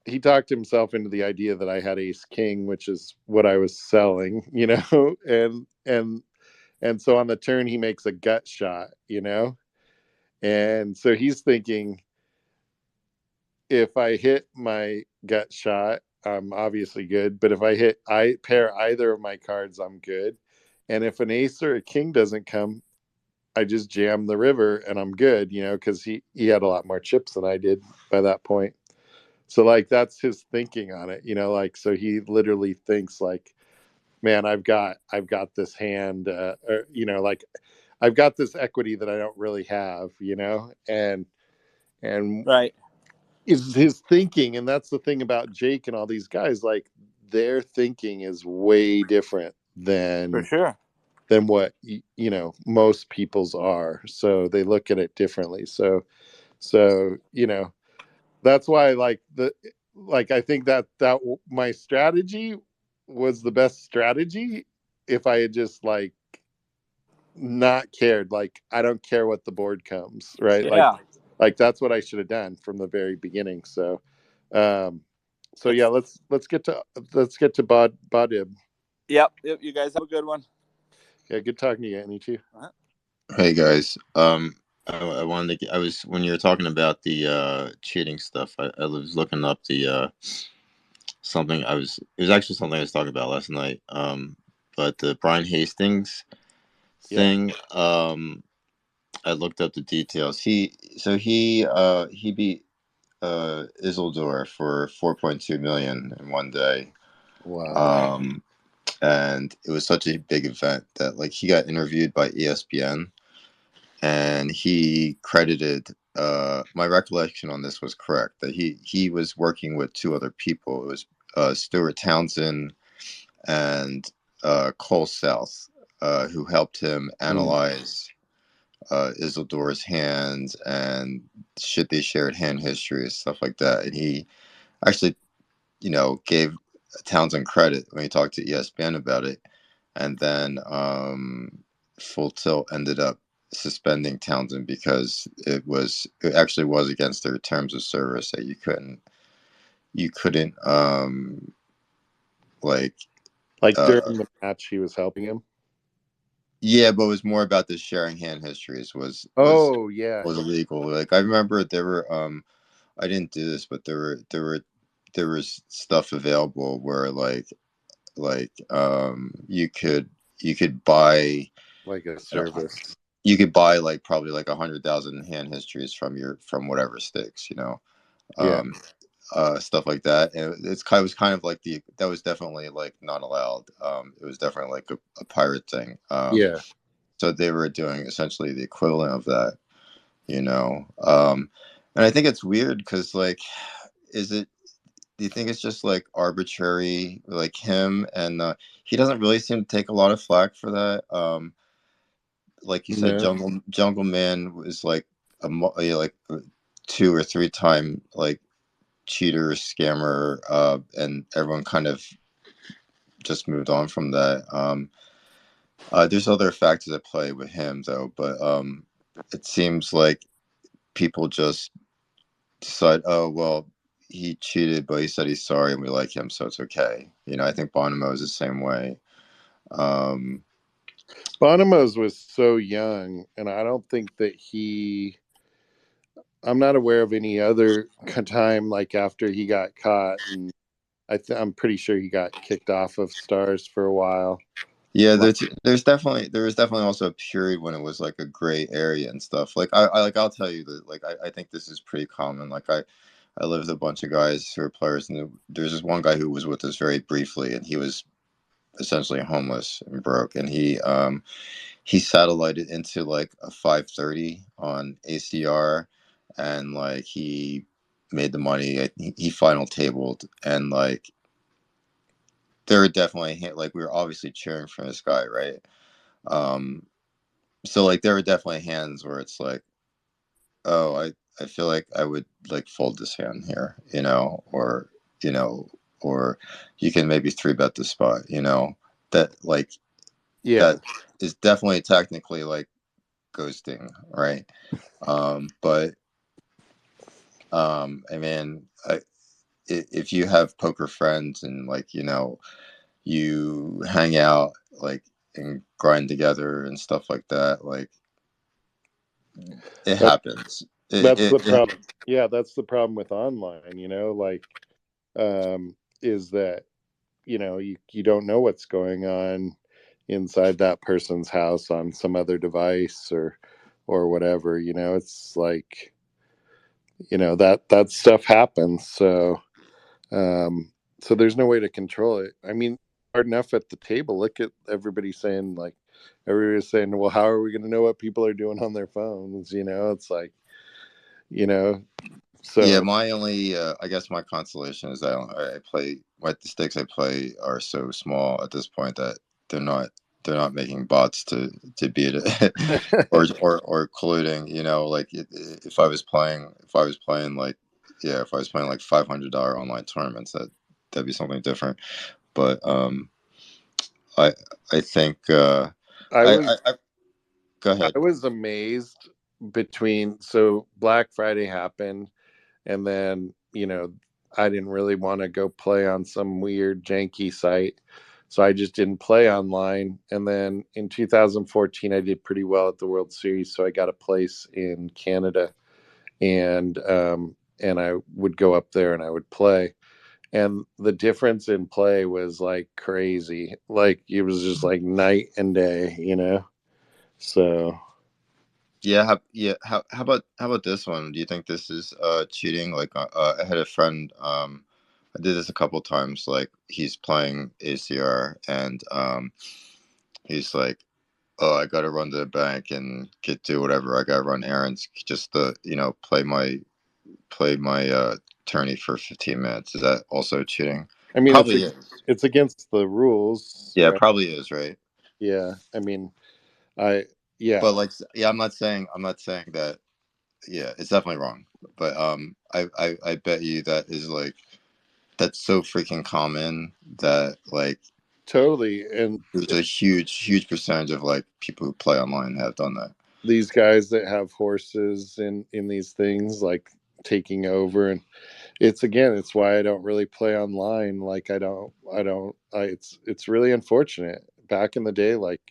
he talked himself into the idea that I had ace king, which is what I was selling, and so on the turn he makes a gut shot, and so he's thinking, if I hit my gut shot, I'm obviously good, but if I pair either of my cards, I'm good, and if an ace or a king doesn't come, I just jam the river and I'm good, because he had a lot more chips than I did by that point. So like that's his thinking on it, like, so he literally thinks like, man, I've got this hand, or, like I've got this equity that I don't really have, and right. is his thinking, and that's the thing about Jake and all these guys, like their thinking is way different For than sure. what most people's are. So they look at it differently. So that's why I think that my strategy was the best strategy if I had just not cared. Like, I don't care what the board comes, right? Yeah. Like that's what I should have done from the very beginning. So yeah, let's get to Badib. Yep. You guys have a good one. Yeah, good talking to you, Annie, too. Hey guys, I wanted to. I was when you were talking about the cheating stuff. I was looking up the something. It was actually something I was talking about last night. But the Brian Hastings Yeah. thing. I looked up the details. He beat Isildur for 4.2 million in one day. Wow. And it was such a big event that he got interviewed by ESPN, and he credited my recollection on this was correct, that he was working with two other people. It was Stuart Townsend and Cole South, who helped him analyze Isildur's hands and shit. They shared hand history and stuff like that, and he actually gave Townsend credit when he talked to ESPN about it. And then Full Tilt ended up suspending Townsend because it actually was against their terms of service that you couldn't like during the match he was helping him. yeah, but it was more about the sharing hand histories was yeah, illegal. Like, I remember there were I didn't do this, but there was stuff available where you could buy like a service. you could buy probably 100,000 hand histories from whatever sticks, Yeah. um, stuff like that. And it was kind of that was definitely not allowed. It was definitely a pirate thing. Yeah. So they were doing essentially the equivalent of that, and I think it's weird because is it? Do you think it's just arbitrary, him, and he doesn't really seem to take a lot of flack for that? Like you said, No. Jungle Man was like 2 or 3 time cheater, scammer, and everyone kind of just moved on from that. There's other factors at play with him though, but it seems like people just decide, oh well, he cheated, but he said he's sorry, and we like him, so it's okay. I think Bonomo is the same way. Bonomo's was so young, and I don't think that I'm not aware of any other time after he got caught, and I'm pretty sure he got kicked off of Stars for a while. Yeah, there was definitely also a period when it was a gray area and stuff. I'll tell you that I think this is pretty common. I live with a bunch of guys who are players, and there's this one guy who was with us very briefly, and he was essentially homeless and broke, and he satellited into a 530 on ACR, and he made the money. He final tabled, and there were definitely we were obviously cheering for this guy, right? So there were definitely hands where it's oh, I feel like I would fold this hand here, you know, or you can maybe 3-bet the spot, that Yeah. that is definitely technically ghosting, right? But I mean, if you have poker friends and you hang out and grind together and stuff like that, it happens. That's the problem. Yeah, that's the problem with online, is that, you don't know what's going on inside that person's house on some other device or whatever, it's that stuff happens. So there's no way to control it. I mean, hard enough at the table. Look at everybody saying everybody's saying, well, how are we going to know what people are doing on their phones? It's so Yeah, my only, I guess my consolation is that I play, the stakes I play are so small at this point that they're not making bots to beat it or colluding. You know, like if I was playing like if I was playing like $500 online tournaments, that'd be something different. But I I think I was I go ahead. I was amazed between so Black Friday happened, and then I didn't really want to go play on some weird janky site, so I just didn't play online. And then in 2014 I did pretty well at the World Series, so I got a place in Canada, and I would go up there and I would play, and the difference in play was like crazy. Like it was just like night and day. So Yeah, how about this one? Do you think this is cheating? Like I had a friend, I did this a couple times. Like he's playing ACR, and he's like, "Oh, I got to run to the bank and do whatever. I got to run errands just to play my tourney for 15 minutes." Is that also cheating? I mean, Probably is. it's against the rules, Yeah, it right? probably is, right? Yeah. I mean, I yeah, But like, yeah, I'm not saying that. Yeah, it's definitely wrong. But I bet you that is like that's so freaking common that like totally. And there's a huge percentage of like people who play online have done that. these guys that have horses in these things like taking over, and it's why I don't really play online. Like it's really unfortunate. Back in the day, like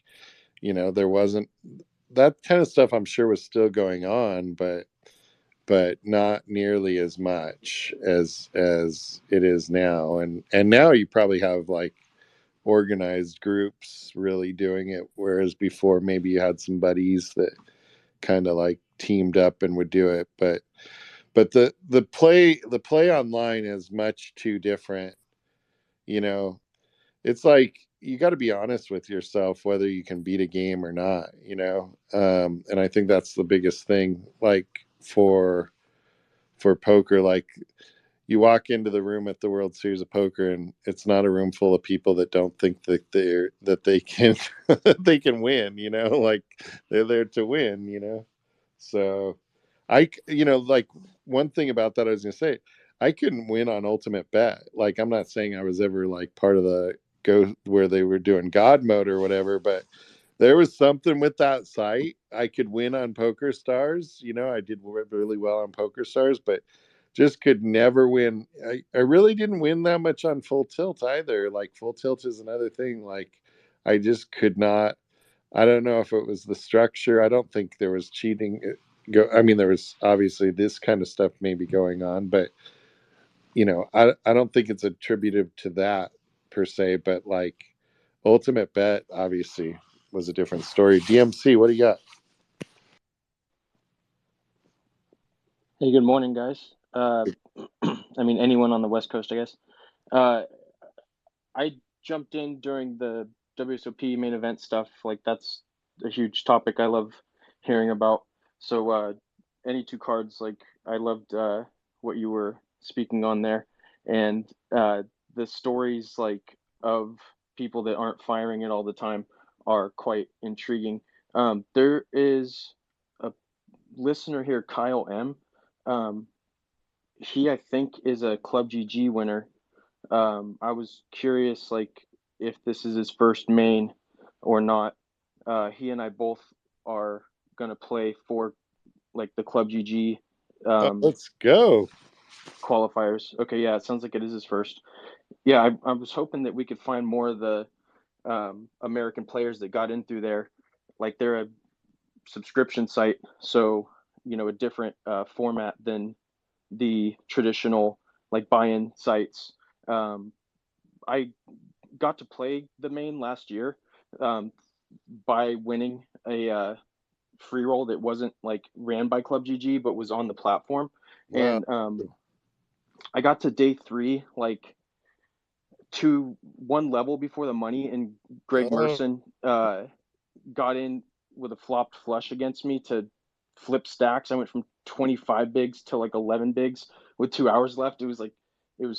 there wasn't that kind of stuff. I'm sure was still going on, but not nearly as much as it is now. And now you probably have like organized groups really doing it, whereas before maybe you had some buddies that kind of like teamed up and would do it. But the play online is much too different. you know it's like you got to be honest with yourself whether you can beat a game or not. And I think that's the biggest thing, like for poker. Like you walk into the room at the World Series of Poker, and it's not a room full of people that don't think that they can they can win. Like they're there to win. So like one thing about that I was gonna say, I couldn't win on Ultimate Bet. Like I'm not saying I was ever like part of the go where they were doing God mode or whatever, but there was something with that site. I could win on Poker Stars. I did really well on Poker Stars, but just could never win. I really didn't win that much on Full Tilt either. Like Full Tilt is another thing. Like I just could not. I don't know if it was the structure. I don't think there was cheating. I mean, there was obviously this kind of stuff maybe going on, but I don't think it's attributive to that per se. But like Ultimate Bet, obviously, was a different story. DMC, what do you got? Hey, good morning, guys. I mean, anyone on the West Coast, I guess. Uh, I jumped in during the WSOP main event stuff. Like, that's a huge topic I love hearing about. So, any two cards, like, I loved what you were speaking on there. And the stories, like, of people that aren't firing it all the time are quite intriguing. There is a listener here, Kyle M. Um, he, I think, is a Club GG winner. I was curious, like, if this is his first main or not. He and I both are gonna play for like the Club GG Let's go. qualifiers. Okay, yeah, it sounds like it is his first. Yeah, I was hoping that we could find more of the American players that got in through there. Like they're a subscription site, so a different format than the traditional like buy-in sites. I got to play the main last year um, by winning a free roll that wasn't like ran by Club GG but was on the platform, Wow. and I got to day 3 like to one level before the money, and Greg Oh, Merson got in with a flopped flush against me to flip stacks. I went from 25 bigs to like 11 bigs with 2 hours left. It was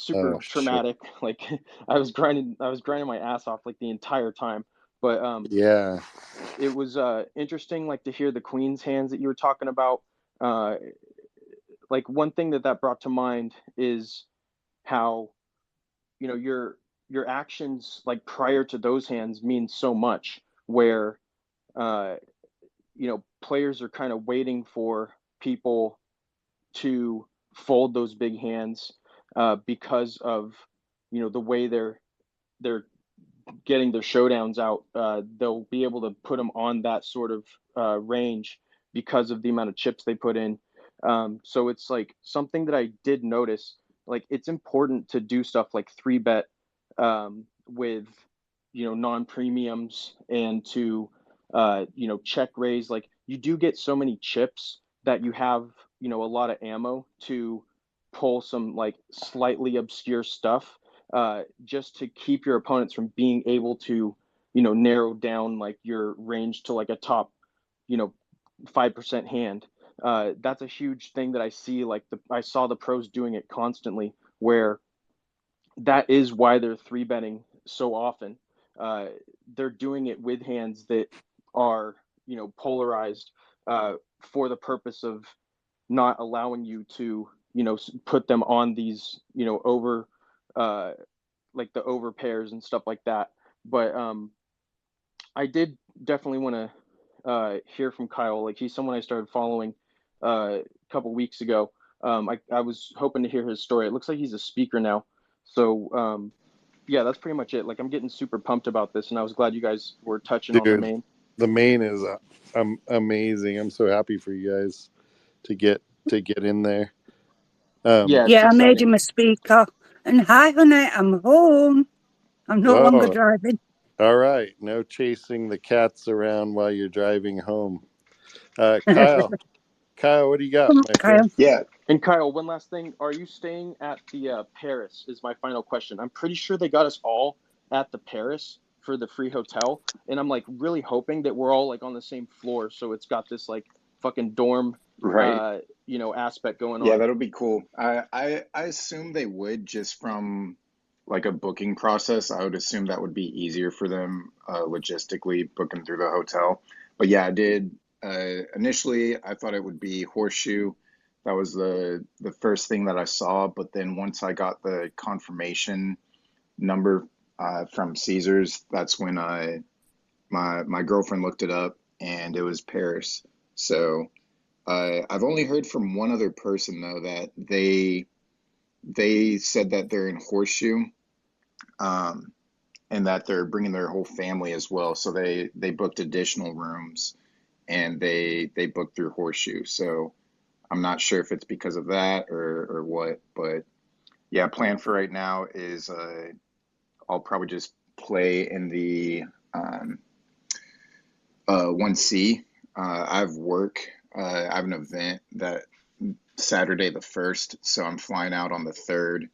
super oh shit. traumatic. Like I was grinding my ass off like the entire time. But Yeah. it was interesting, like, to hear the queen's hands that you were talking about. Like, one thing that brought to mind is how, you know, your actions, like, prior to those hands mean so much, where uh, you know, players are kind of waiting for people to fold those big hands, because of, you know, the way they're getting their showdowns out. They'll be able to put them on that sort of range because of the amount of chips they put in. So it's like something that I did notice. Like, it's important to do stuff like 3-bet, with, you know, non-premiums, and to you know, check raise. Like, you do get so many chips that you have, you know, a lot of ammo to pull some like slightly obscure stuff, just to keep your opponents from being able to, you know, narrow down like your range to like a top, you know, 5% hand. That's a huge thing that I see. Like, I saw the pros doing it constantly, where that is why they're 3-betting so often. Uh, they're doing it with hands that are, you know, polarized, for the purpose of not allowing you to, you know, put them on these, you know, over, uh, like the over pairs and stuff like that. But I did definitely want to hear from Kyle. Like, he's someone I started following a couple weeks ago. I was hoping to hear his story. It looks like he's a speaker now. So yeah, that's pretty much it. Like, I'm getting super pumped about this, and I was glad you guys were touching on the Dude, main. the main is amazing. I'm so happy for you guys to get in there. Yeah, it's Yeah, I made exciting. him a speaker. And hi, honey, I'm home. I'm no longer Oh, driving. all right. No chasing the cats around while you're driving home. Kyle, what do you got, Come on, my friend? Kyle. Yeah, And Kyle, one last thing. Are you staying at the Paris is my final question. I'm pretty sure they got us all at the Paris for the free hotel. And I'm like really hoping that we're all like on the same floor. So it's got this like fucking dorm, right. you know, aspect going Yeah, on. that'll be cool. I assume they would, just from like a booking process. I would assume that would be easier for them, logistically booking through the hotel. But yeah, I did, initially I thought it would be Horseshoe. That was the first thing that I saw. But then once I got the confirmation number, from Caesars, that's when my girlfriend looked it up, and it was Paris. So. I've only heard from one other person though that they said that they're in Horseshoe, um, and that they're bringing their whole family as well. So they booked additional rooms, and they booked through Horseshoe. So I'm not sure if it's because of that or what, but yeah, plan for right now is, I'll probably just play in the, um, 1C. I have work. I have an event that Saturday the 1st, so I'm flying out on the 3rd.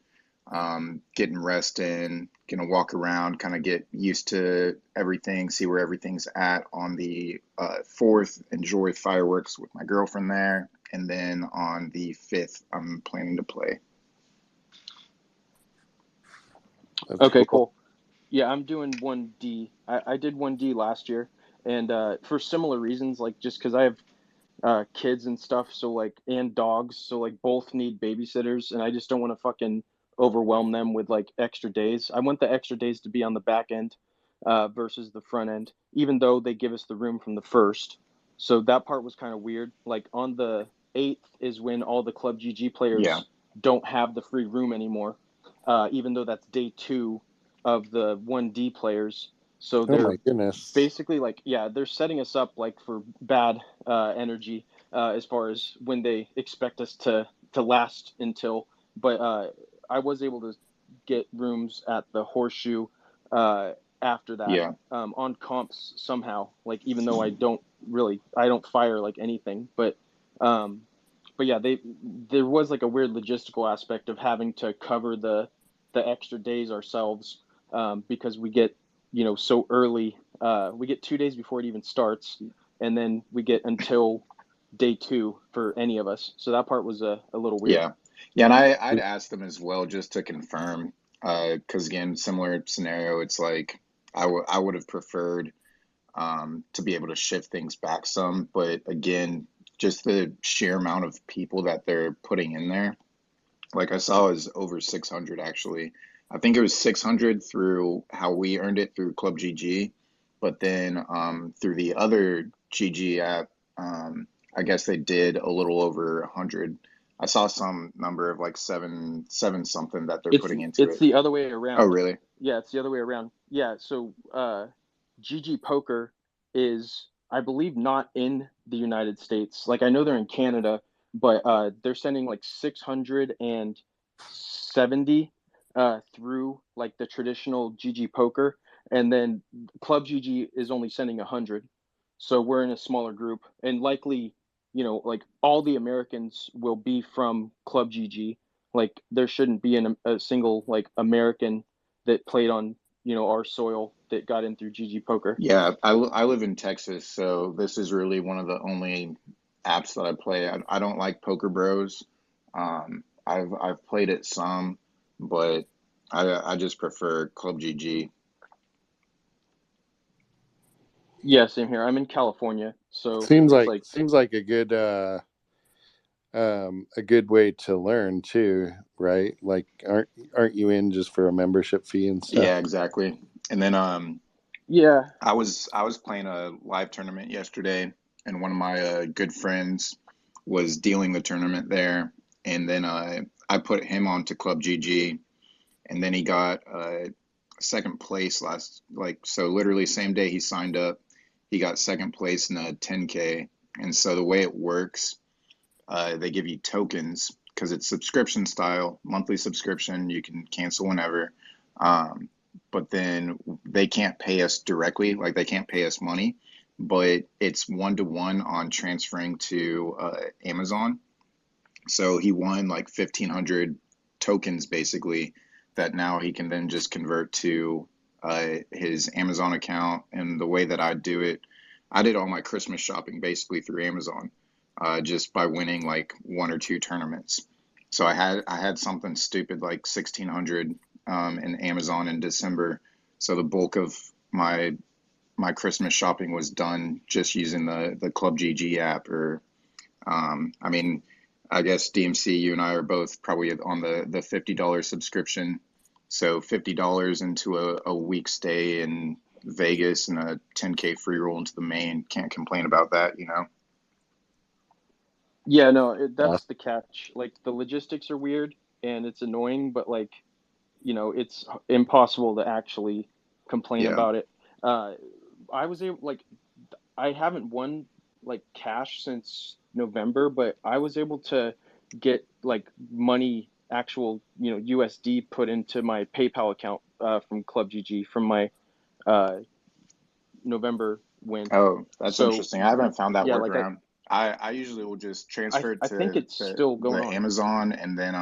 Getting rest in, gonna walk around, kind of get used to everything, see where everything's at on the 4th, enjoy fireworks with my girlfriend there, and then on the 5th, I'm planning to play. That's Okay, cool. cool. Yeah, I'm doing 1D. I did 1D last year. And for similar reasons, like just because I have kids and stuff, so like, and dogs, so like both need babysitters, and I just don't want to fucking overwhelm them with like extra days. I want the extra days to be on the back end, versus the front end, even though they give us the room from the first. So that part was kind of weird. Like, on the 8th is when all the Club GG Yeah, players don't have the free room anymore, even though that's day 2 of the 1D players. So Oh they're my goodness. basically like, yeah, they're setting us up like for bad energy, as far as when they expect us to last until. But I was able to get rooms at the Horseshoe uh, after that, yeah, on comps somehow. Like, even though I don't fire like anything, um, but yeah, there was like a weird logistical aspect of having to cover the extra days ourselves, because we get, you know, so early. We get 2 days before it even starts, and then we get until day 2 for any of us. So that part was a little weird. yeah, yeah. And I'd ask them as well just to confirm, because again, similar scenario. It's like I would have preferred to be able to shift things back some. But again, just the sheer amount of people that they're putting in there, like I saw, is over 600 actually. I think it was 600 through how we earned it through Club GG, but then through the other GG app, I guess they did a little over 100. I saw some number of like seven something that they're putting into It's it. the other way Oh, around. really? Yeah, it's the other way around. Yeah, so GG Poker is, I believe, not in the United States. Like I know they're in Canada, but they're sending like 670 through like the traditional GG Poker, and then Club GG is only sending 100. So we're in a smaller group, and likely, like all the Americans will be from Club GG. Like there shouldn't be a single like American that played on our soil that got in through GG Poker. Yeah, I live in Texas, so this is really one of the only apps that I play. I don't like Poker Bros. I've played it some, but I just prefer Club GG. Yeah, same here. I'm in California, so Seems it's like like seems like a good way to learn too, right? Like aren't you in just for a membership fee and stuff? Yeah, exactly. And then yeah, I was playing a live tournament yesterday, and one of my good friends was dealing the tournament there, and then I put him onto Club GG, and then he got second place last, like, so literally same day he signed up, he got second place in a 10K. And so the way it works, they give you tokens because it's subscription style, monthly subscription. You can cancel whenever. Um, but then they can't pay us directly, like they can't pay us money, but it's 1-to-1 on transferring to Amazon. So he won like 1,500 tokens basically that now he can then just convert to his Amazon account. And the way that I do it, I did all my Christmas shopping basically through Amazon, just by winning like one or two tournaments. So I had something stupid like 1,600 in Amazon in December. So the bulk of my Christmas shopping was done just using the Club GG app. Or I mean, I guess DMC, you and I are both probably on the $50 subscription. So $50 into a week stay in Vegas and a 10K free roll into the main. Can't complain about that, you know? yeah, no, Uh, that's the catch. Like the logistics are weird and it's annoying, but like it's impossible to actually complain Yeah. about it. Uh, I was able like I haven't won like cash since November, but I was able to get like money, actual, USD put into my PayPal account from Club GG from my uh, November win. Oh, that's So interesting. I haven't found that yeah, like workaround. I usually will just transfer it I think to it's still going the on. Amazon, and then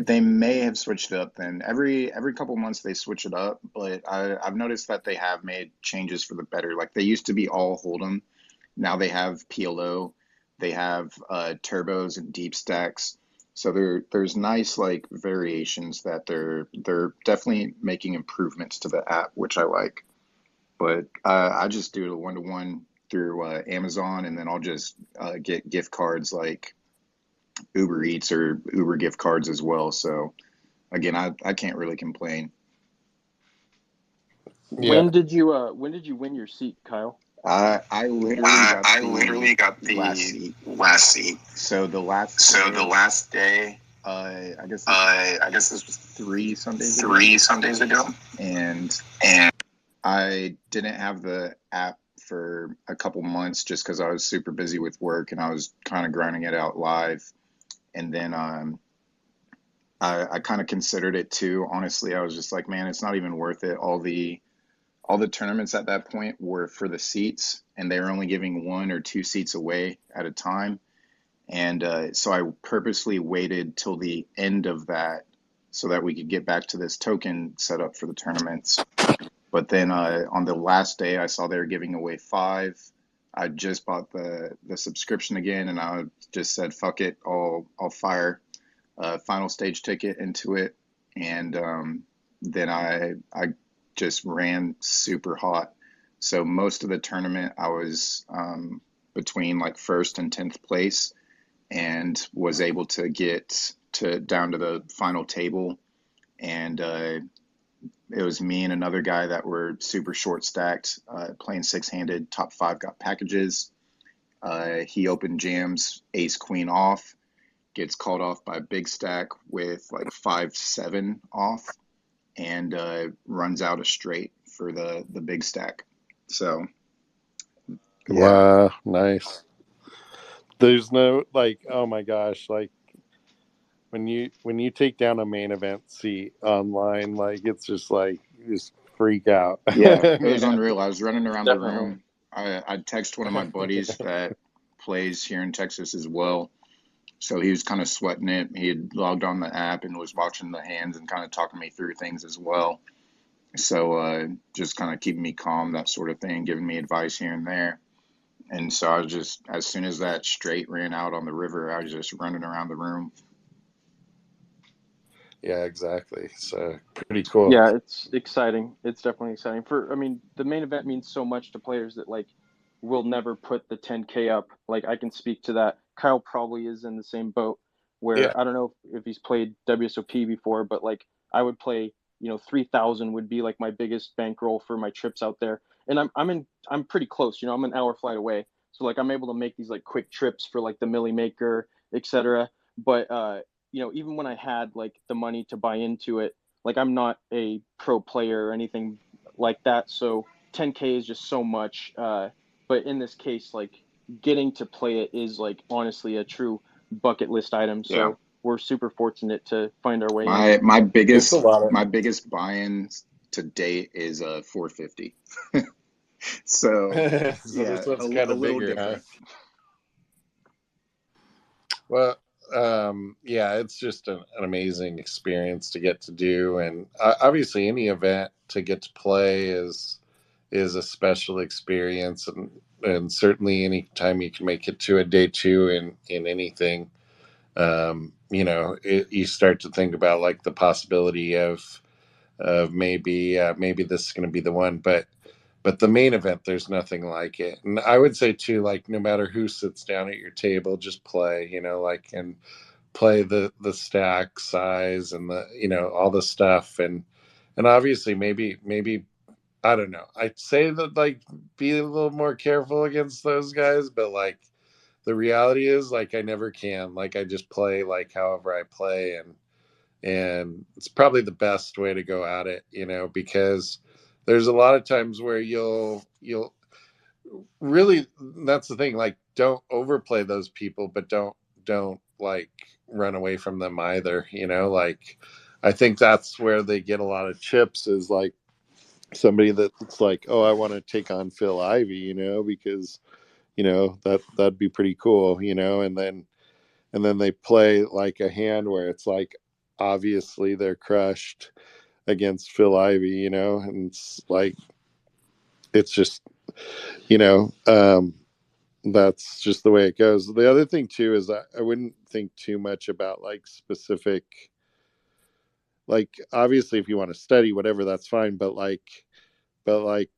they may have switched it up then. Every couple months they switch it up, but I've noticed that they have made changes for the better. Like they used to be all Hold'em. Now they have PLO, they have turbos and deep stacks. So there's nice like variations that they're definitely making improvements to the app, which I like. But I just do it a 1-to-1 through Amazon, and then I'll just get gift cards like Uber Eats or Uber gift cards as well. So again, I can't really complain. yeah. When did you win your seat, Kyle? I literally got I the literally got last the seat. last seat. So the last So the day, last day, I guess this was I guess this was 3 Sundays ago, 3 Sundays ago, and and I didn't have the app for a couple months just because I was super busy with work and I was kind of grinding it out live. And then I kind of considered it too. Honestly, I was just like, man, it's not even worth it. All the tournaments at that point were for the seats, and they were only giving one or two seats away at a time. And so I purposely waited till the end of that so that we could get back to this token set up for the tournaments. But then on the last day, I saw they were giving away five. I just bought the subscription again, and I just said, "Fuck it, I'll fire a final stage ticket into it." And then I just ran super hot. So most of the tournament, I was between like first and 10th place, and was able to get to down to the final table. And it was me and another guy that were super short stacked, playing six-handed. Top five got packages. He opened jams ace queen off, gets called off by a big stack with like 5-7 off, and runs out a straight for the big stack. So yeah, Wow, nice. There's no like, oh my gosh, like when you take down a main event seat online, like it's just like you just freak out, yeah, it was man. unreal. I was running around the Definitely. room. I'd text one of my buddies that plays here in Texas as well. So he was kind of sweating it. He had logged on the app and was watching the hands and kind of talking me through things as well. So just kind of keeping me calm, that sort of thing, giving me advice here and there. And so I was just, as soon as that straight ran out on the river, I was just running around the room. Yeah, exactly. So pretty cool. Yeah, it's exciting. It's definitely exciting. I mean, the main event means so much to players that like will never put the 10K up. Like I can speak to that. Kyle probably is in the same boat Yeah, where I don't know if he's played WSOP before, but like I would play, 3,000 would be like my biggest bankroll for my trips out there. And I'm pretty close, I'm an hour flight away. So like I'm able to make these like quick trips for like the Millie Maker, etc. But even when I had like the money to buy into it, like I'm not a pro player or anything like that, so 10K is just so much. But in this case, like getting to play it is like honestly a true bucket list item. Yeah. So we're super fortunate to find our way in. My it's a lot of my biggest buy-in to date is 450. So so yeah, this one's kind a of little bigger, huh? different. Well, yeah, it's just an amazing experience to get to do, and obviously any event to get to play is a special experience, and certainly any time you can make it to a day two in anything, you start to think about like the possibility of maybe this is going to be the one, but the main event, there's nothing like it. And I would say too, like no matter who sits down at your table, just play, like and play the stack size and the all the stuff, and obviously maybe I don't know. I'd say that like be a little more careful against those guys, but like the reality is like I never can. Like I just play like however I play, and it's probably the best way to go at it, because there's a lot of times where you'll really, that's the thing, like don't overplay those people, but don't like run away from them either, like I think that's where they get a lot of chips, is like somebody that's like, oh, I want to take on Phil Ivey, because that'd be pretty cool, and then they play like a hand where it's like obviously they're crushed against Phil Ivey, and it's like it's just you know that's just the way it goes. The other thing too is I wouldn't think too much about like specific, like obviously if you want to study whatever, that's fine, but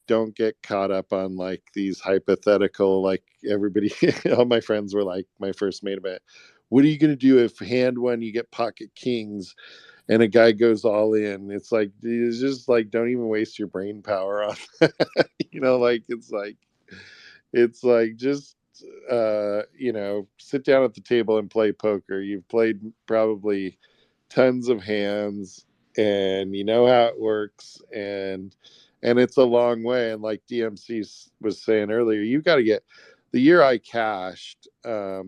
don't get caught up on like these hypothetical, like everybody all my friends were like, my first main event, what are you going to do if hand one you get pocket kings and a guy goes all in? It's like, it's just like, don't even waste your brain power on that. Like it's like just sit down at the table and play poker. You've played probably tons of hands, and you know how it works, and it's a long way. And like DMC was saying earlier, you got to get, the year I cashed, I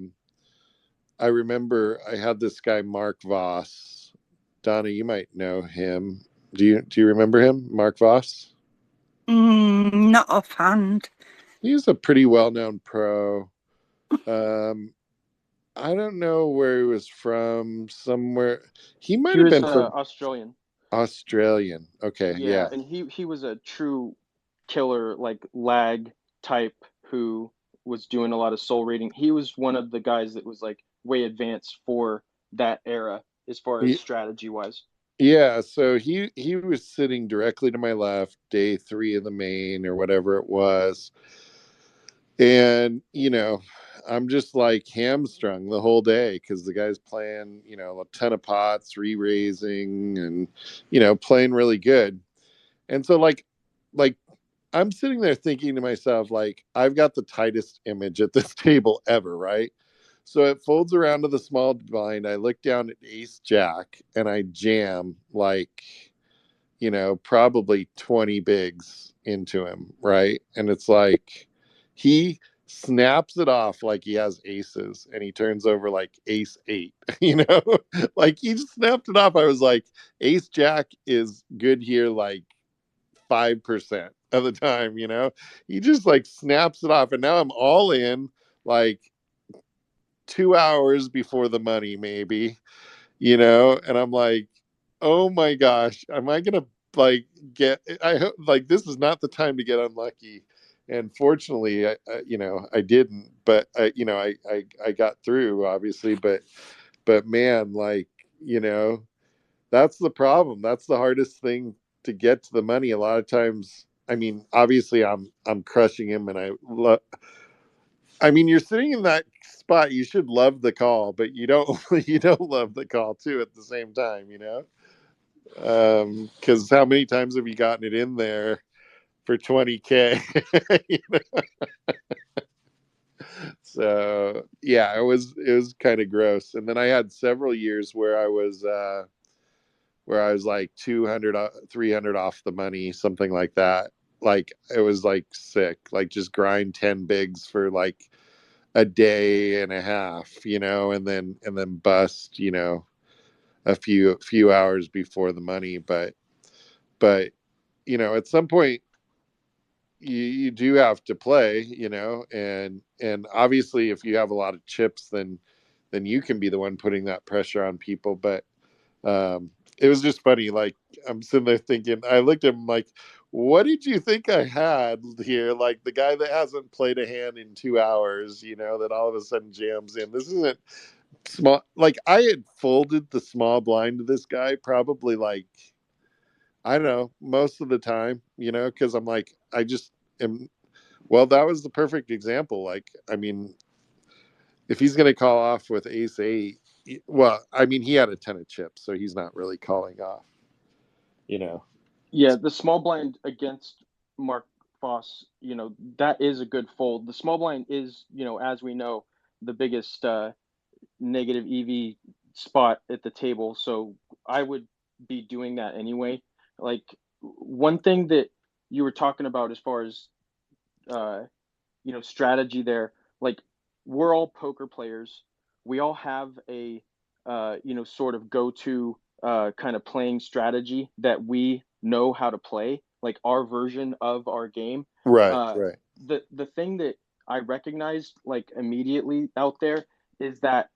remember I had this guy Mark Voss. Donna, you might know him. Do you remember him, Mark Voss? Not offhand. He's a pretty well known pro. Um, I don't know where he was from. Somewhere he might He have was been from Australian. Australian. Okay, Yeah, yeah. and he was a true killer, like lag type who was doing a lot of soul reading. He was one of the guys that was like way advanced for that era as far as He, strategy wise. Yeah, so he was sitting directly to my left, day 3 of the main or whatever it was. And, I'm just like hamstrung the whole day because the guy's playing, a ton of pots, re-raising, and, playing really good. And so like I'm sitting there thinking to myself, like, I've got the tightest image at this table ever, right? So it folds around to the small blind. I look down at ace jack and I jam like, probably 20 bigs into him, right? And it's like he snaps it off like he has aces and he turns over like ace 8, like he just snapped it off. I was like, ace jack is good here like 5% of the time, he just like snaps it off. And now I'm all in like 2 hours before the money, maybe, and I'm like, oh my gosh, am I gonna like get, I hope like this is not the time to get unlucky. And fortunately, I didn't, but I got through, obviously. But man, like, that's the problem. That's the hardest thing, to get to the money. A lot of times, I mean, obviously I'm crushing him, and I mean, you're sitting in that spot, you should love the call, but you don't you don't love the call too at the same time, because how many times have you gotten it in there for 20K? You know? So yeah, it was kind of gross. And then I had several years where I was like 200 300 off the money, something like that. Like it was like sick, like just grind 10 bigs for like a day and a half, and then bust, a few hours before the money. But at some point you do have to play, and obviously if you have a lot of chips, then you can be the one putting that pressure on people. But it was just funny. Like, I'm sitting there thinking, I looked at him like, what did you think I had here? Like the guy that hasn't played a hand in 2 hours, that all of a sudden jams in. This isn't small. Like, I had folded the small blind to this guy probably like, I don't know, most of the time, because I'm like, I just am. Well, that was the perfect example. Like, I mean, if he's going to call off with ace 8, well, I mean, he had a ton of chips, so he's not really calling off, you know. Yeah, the small blind against Mark Foss, that is a good fold. The small blind is, as we know, the biggest negative EV spot at the table. So I would be doing that anyway. Like, one thing that you were talking about as far as uh, strategy there, like, we're all poker players. We all have a sort of go-to kind of playing strategy that we know how to play, like our version of our game. Right, uh right. the thing that I recognize, like, immediately out there, is that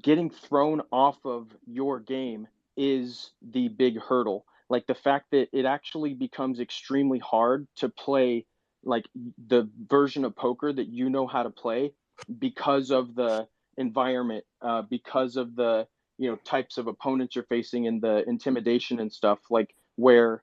getting thrown off of your game is the big hurdle. Like, the fact that it actually becomes extremely hard to play like the version of poker that you know how to play, because of the environment, because of the types of opponents you're facing and the intimidation and stuff, like, where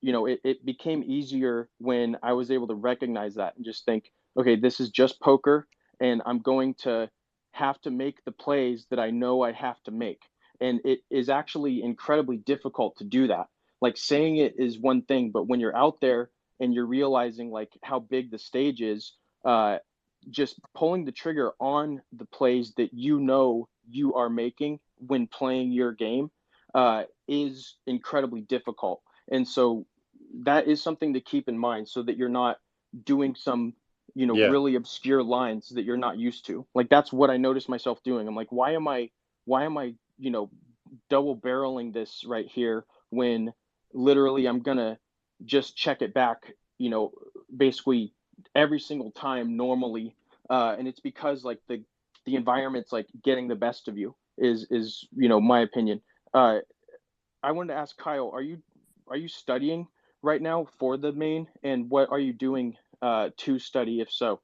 it became easier when I was able to recognize that and just think, okay, this is just poker, and I'm going to have to make the plays that I know I have to make. And it is actually incredibly difficult to do that. Like, saying it is one thing, but when you're out there and you're realizing like how big the stage is, uh, just pulling the trigger on the plays that you are making when playing your game is incredibly difficult. And so that is something to keep in mind, so that you're not doing some Yeah. really obscure lines that you're not used to. Like, that's what I noticed myself doing. I'm like, why am I double barreling this right here, when literally I'm gonna just check it back, basically every single time normally. And it's because, like, the environment's like getting the best of you, is my opinion. uh I wanted to ask Kyle, are you studying right now for the main, and what are you doing to study, if so?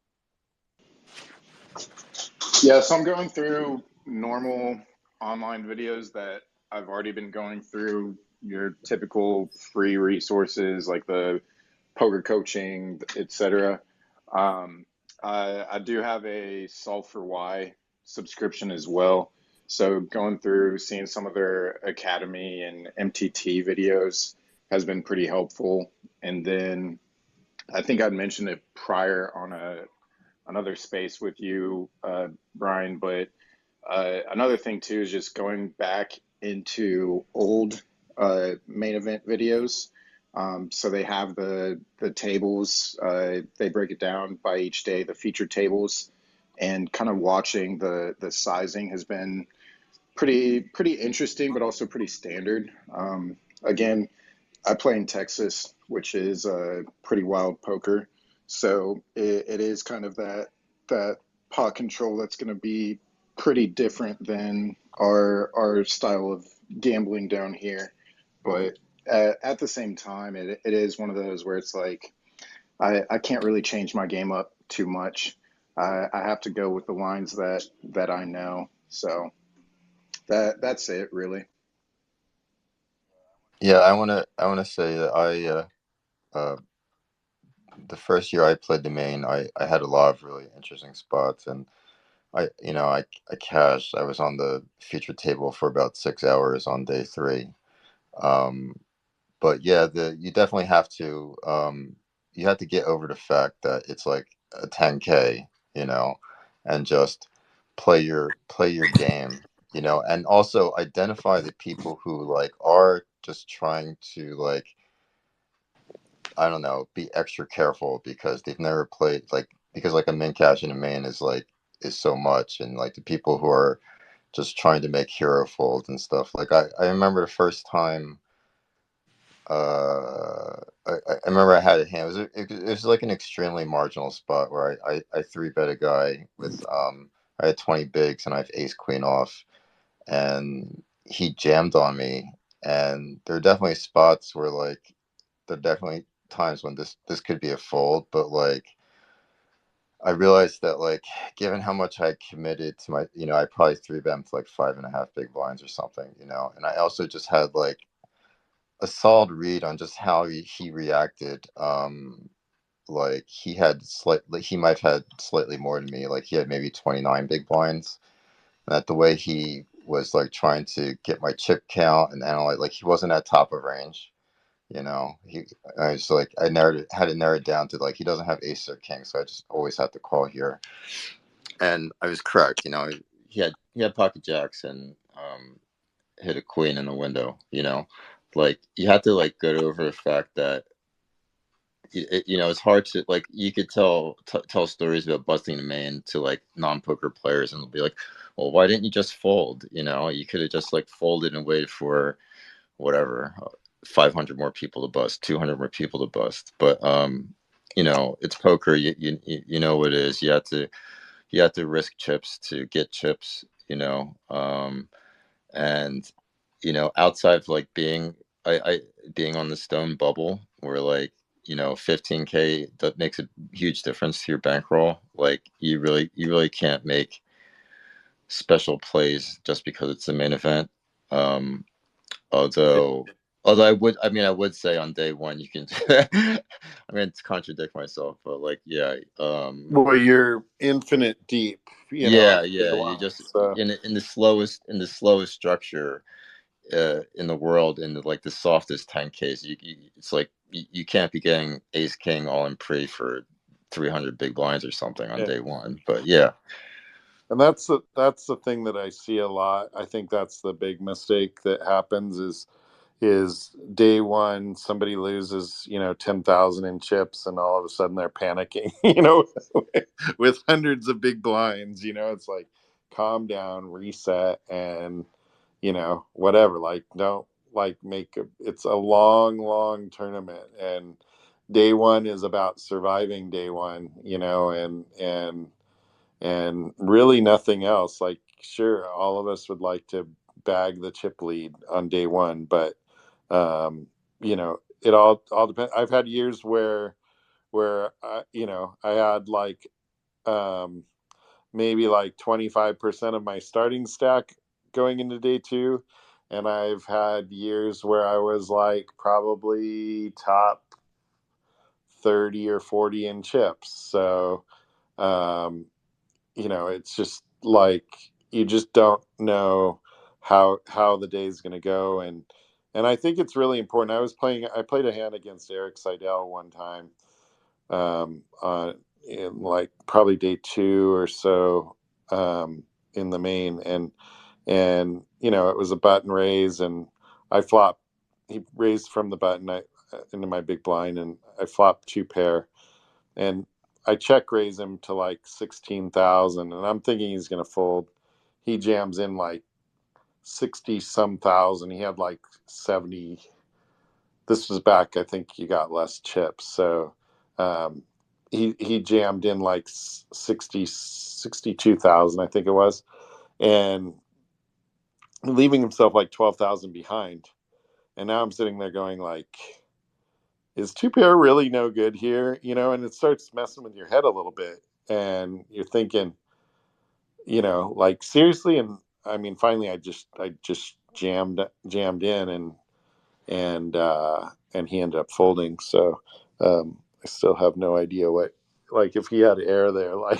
Yeah, so I'm going through normal online videos that I've already been going through your typical free resources like the poker coaching, etc. Um, I do have a Solve for Why subscription as well. So going through seeing some of their academy and MTT videos has been pretty helpful. And then I think I'd mentioned it prior on another space with you, Brian, but another thing too is just going back into old main event videos. So they have the tables. They break it down by each day, the feature tables, and kind of watching the sizing has been pretty interesting, but also pretty standard. Again, I play in Texas, which is pretty wild poker. So it is kind of that pot control that's going to be pretty different than our style of gambling down here. But at the same time, it is one of those where it's like I can't really change my game up too much. I have to go with the lines that I know. So that's it really. Yeah, I wanna say that the first year I played the main, I had a lot of really interesting spots, and I cashed. I was on the feature table for about 6 hours on day three. Um, but yeah, the you definitely have to you have to get over the fact that it's like a 10K, you know, and just play your game, and also identify the people who like are just trying to like, I don't know, be extra careful because they've never played, like, because like a min cash and a main is so much, and like the people who are just trying to make hero folds and stuff. Like I remember the first time I remember I had a hand. It was like an extremely marginal spot where I three bet a guy with I had 20 bigs and I have ace queen off, and he jammed on me. And there are definitely spots where like there are definitely times when this could be a fold, but like I realized that like given how much I committed to my, I probably three bet him to like 5.5 big blinds or something, and I also just had like a solid read on just how he reacted. Like he might have had slightly more than me. Like he had maybe 29 big blinds. And that the way he was like trying to get my chip count and analyze, like he wasn't at top of range. He I was like had it narrowed down to like he doesn't have ace or king, so I just always had to call here. And I was correct. He had pocket jacks and hit a queen in the window. Like you have to like get over the fact that it's hard to like you could tell stories about busting the main to like non-poker players, and they'll be like, well, why didn't you just fold? You could have just like folded and waited for whatever, 500 more people to bust, 200 more people to bust. But it's poker. You know what it is. You have to risk chips to get chips. And outside of like I being on the stone bubble where like 15K that makes a huge difference to your bankroll. Like you really can't make special plays just because it's the main event. um although I would say on day one you can I'm going to contradict myself, but like, yeah. Well, you're infinite deep, Yeah, on day yeah, you one. just So in the slowest structure in the world, in like the softest 10Ks, it's like you can't be getting ace king all in pre for 300 big blinds or something on yeah, day one. But yeah. and that's the thing that I see a lot. I think that's the big mistake that happens is day one somebody loses 10,000 in chips, and all of a sudden they're panicking, with hundreds of big blinds. It's like calm down, reset, and whatever. Like don't like it's a long tournament, and day one is about surviving day one, and really nothing else. Like, sure, all of us would like to bag the chip lead on day one, but it all depends. I've had years where I had like um, maybe like 25% of my starting stack going into day two, and I've had years where I was like probably top 30 or 40 in chips. So, um, it's just like you just don't know how the day's going to go, and I think it's really important. I played a hand against Eric Seidel one time, in like probably day 2 or so, in the main, and it was a button raise, and I flopped. He raised from the button into my big blind, and I flopped 2 pair, and I check raise him to like 16,000, and I'm thinking he's going to fold. He jams in like 60 some thousand. He had like 70. This was back, I think you got less chips. So, um, he jammed in like 62,000, I think it was, and leaving himself like 12,000 behind. And now I'm sitting there going like, is 2 pair really no good here? And it starts messing with your head a little bit, and you're thinking, like seriously. And I mean, finally, I just jammed in, and he ended up folding. So, I still have no idea what, like, if he had air there, like,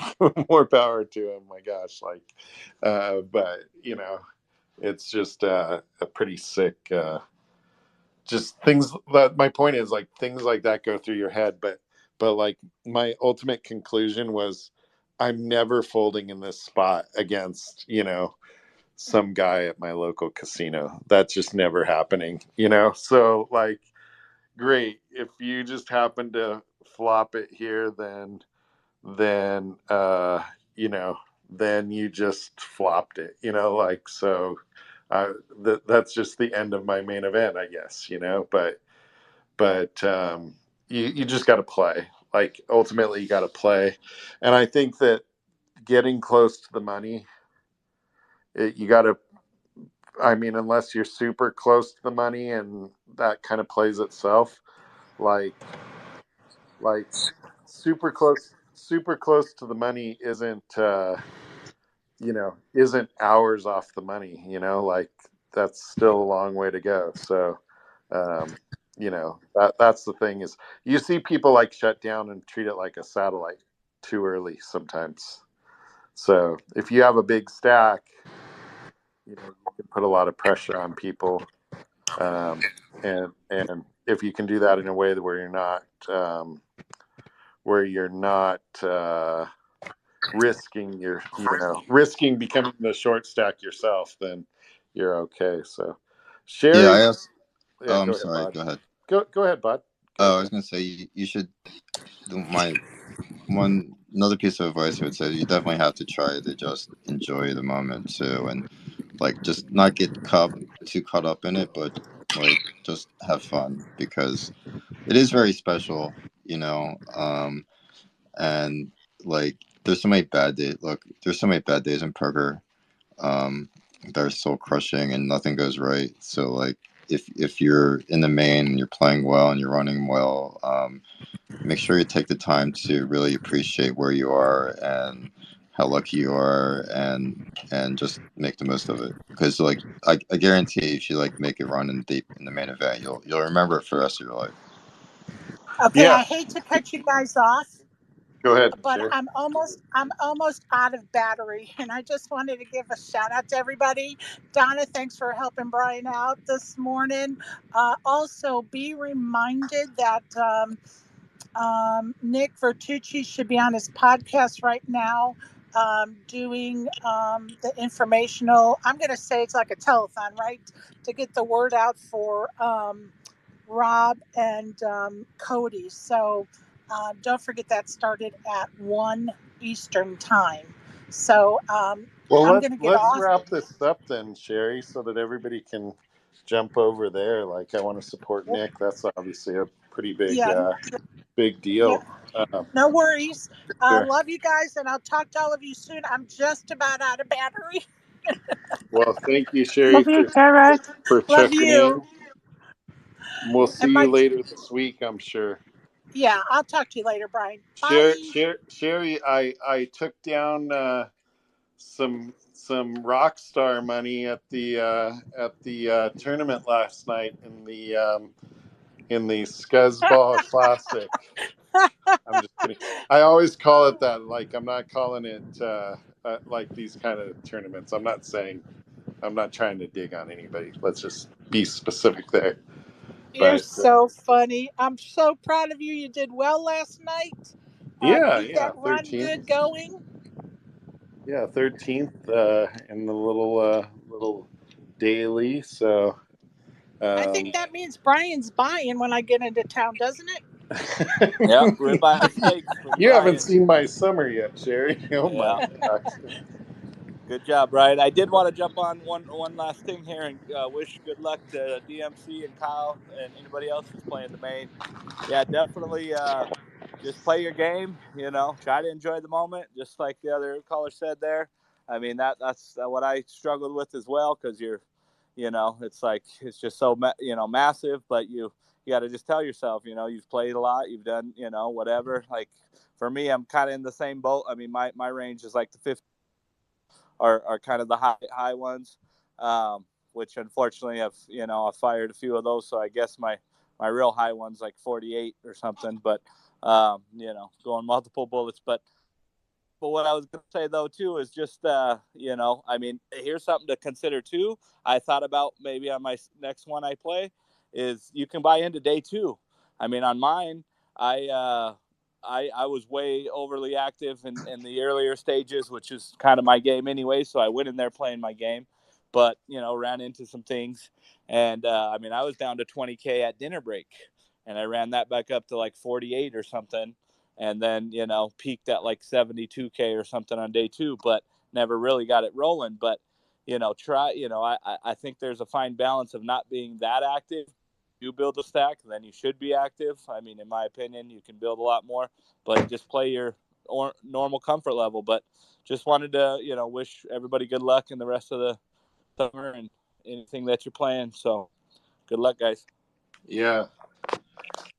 more power to him. My gosh, like, but it's just a pretty sick. Just things that my point is, like, things like that go through your head, but like my ultimate conclusion was, I'm never folding in this spot against some guy at my local casino. That's just never happening. So, like, great if you just happen to flop it here, then then you just flopped it, like, so that's just the end of my main event, I guess. But you just got to play. Like, ultimately, you got to play, and I think that getting close to the money, you got to. I mean, unless you're super close to the money, and that kind of plays itself, like like super close to the money isn't hours off the money. Like, that's still a long way to go. So, that's the thing, is you see people like shut down and treat it like a satellite too early sometimes. So if you have a big stack, you can put a lot of pressure on people, and if you can do that in a way where you're not risking becoming the short stack yourself, then you're okay. So, Yeah, Sherry, I asked. yeah, Oh, I'm go ahead, sorry. bud. Go ahead. Go ahead, bud. Go. Oh, I was gonna say you should. My one another piece of advice I would say, you definitely have to try to just enjoy the moment too, and like just not get too caught up in it, but like just have fun, because it is very special, and like there's so many bad days. Look, there's so many bad days in poker, um, that are soul crushing and nothing goes right. So like if you're in the main and you're playing well and you're running well, make sure you take the time to really appreciate where you are and how lucky you are, and just make the most of it, because like I guarantee if you like make a run in deep in the main event, you'll remember it for the rest of your life. Okay, Yeah, I hate to cut you guys off, go ahead, but Sherry. I'm almost out of battery, and I just wanted to give a shout out to everybody. Donna, thanks for helping Brian out this morning. Also, be reminded that Nick Vertucci should be on his podcast right now, doing the informational. I'm going to say it's like a telethon, right, to get the word out for Rob and Cody. So don't forget that started at 1 Eastern time. So Well, I'm going to get let's off. wrap this up then, Sherry, so that everybody can jump over there. Like, I want to support Nick. That's obviously a pretty Yeah, big yeah, deal. no worries. Sure. Love you guys, and I'll talk to all of you soon. I'm just about out of battery. Well, thank you, Sherry, Love you, Sarah. for Love checking you. in. We'll see And you my, later this week, I'm sure. yeah, I'll talk to you later, Brian. Bye. Sherry, I took down some some rock star money at the tournament last night in the Scuzzball Classic. I'm just kidding. I always call it that. Like, I'm not calling it like these kind of tournaments. I'm not trying to dig on anybody. Let's just be specific there. You're But so funny. I'm so proud of you. You did well last night. Keep yeah, that run 13th. good going. Yeah, 13th in the little daily. So I think that means Brian's buying when I get into town, doesn't it? Yep, ribeye steaks from You haven't Brian. seen my summer yet, Sherry. Oh my Yeah, gosh. good job, Brian. I did want to jump on one last thing here and wish good luck to DMC and Kyle and anybody else who's playing the main. Yeah, definitely. Just play your game. Try to enjoy the moment, just like the other caller said there. I mean, that's what I struggled with as well, because it's like it's just so massive, but you got to just tell yourself, you've played a lot, you've done, whatever. Like for me, I'm kind of in the same boat. I mean, my range is like the 50 are kind of the high ones, which unfortunately I've fired a few of those, so I guess my real high one's like 48 or something, but going multiple bullets. But what I was going to say, though, too, is just, I mean, here's something to consider, too. I thought about maybe on my next one I play is you can buy into day 2. I mean, on mine, I was way overly active in the earlier stages, which is kind of my game anyway. So I went in there playing my game, but, ran into some things. And, I mean, I was down to 20K at dinner break, and I ran that back up to like 48 or something, and then peaked at like 72K or something on day 2, but never really got it rolling. But I think there's a fine balance of not being that active. You build a stack, then you should be active. I mean, in my opinion, you can build a lot more, but just play your normal comfort level. But just wanted to wish everybody good luck in the rest of the summer and anything that you're playing. So good luck, guys. Yeah.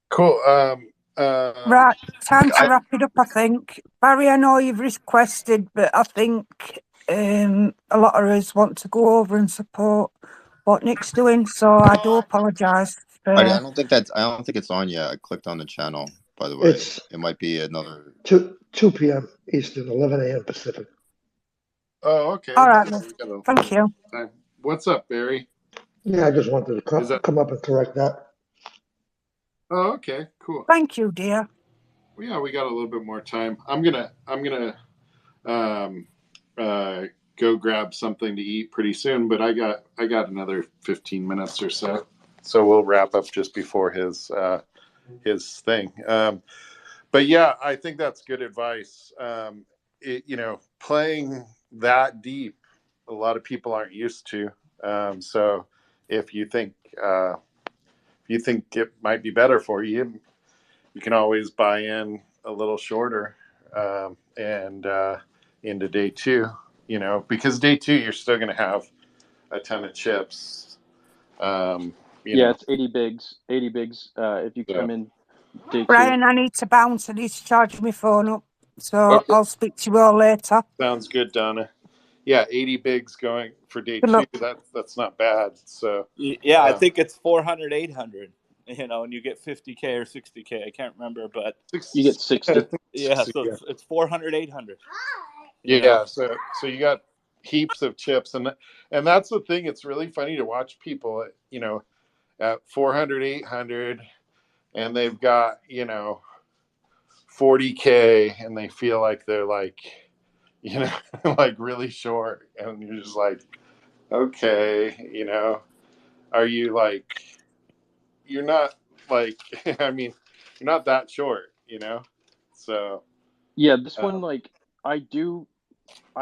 Cool. Right, time to wrap it up, I think. Barry, I know you've requested, but I think a lot of us want to go over and support what Nick's doing, so I do apologise. I don't think it's on yet. I clicked on the channel, by the way. It might be another 2 p.m. Eastern, 11 a.m. Pacific. Oh, okay. All right, Yeah, we got a thank you. time. What's up, Barry? Yeah, I just wanted to come up and correct that. Oh, okay, cool. Thank you, dear. Well, yeah, we got a little bit more time. I'm gonna go grab something to eat pretty soon, but I got another 15 minutes or so. So we'll wrap up just before his thing. But yeah, I think that's good advice. Playing that deep, a lot of people aren't used to. So if you think it might be better for you, you can always buy in a little shorter and into day 2. Because day 2 you're still going to have a ton of chips. It's 80 bigs. 80 bigs. If you come in day 2. Brian, I need to bounce. I need to charge my phone up. So Okay. I'll speak to you all later. Sounds good, Donna. Yeah, 80 bigs going for day Good 2. luck. That's not bad. So yeah, I think it's 400, 800. And you get 50K or 60K. I can't remember, but you get 60. Yeah, so it's 400, 800. Yeah, so you got heaps of chips, and that's the thing. It's really funny to watch people, at 400, 800, and they've got 40K, and they feel like they're like like really short, and you're just like, okay, are you like, you're not like, I mean, you're not that short, so Yeah, this one, like, I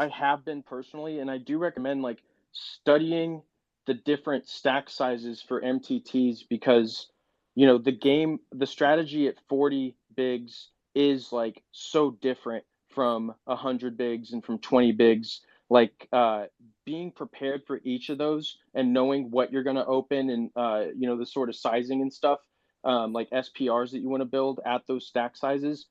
have been personally, and I do recommend like studying the different stack sizes for MTTs, because the strategy at 40 bigs is like so different from 100 bigs and from 20 bigs. Like being prepared for each of those and knowing what you're going to open, and the sort of sizing and stuff, like SPRs that you want to build at those stack sizes,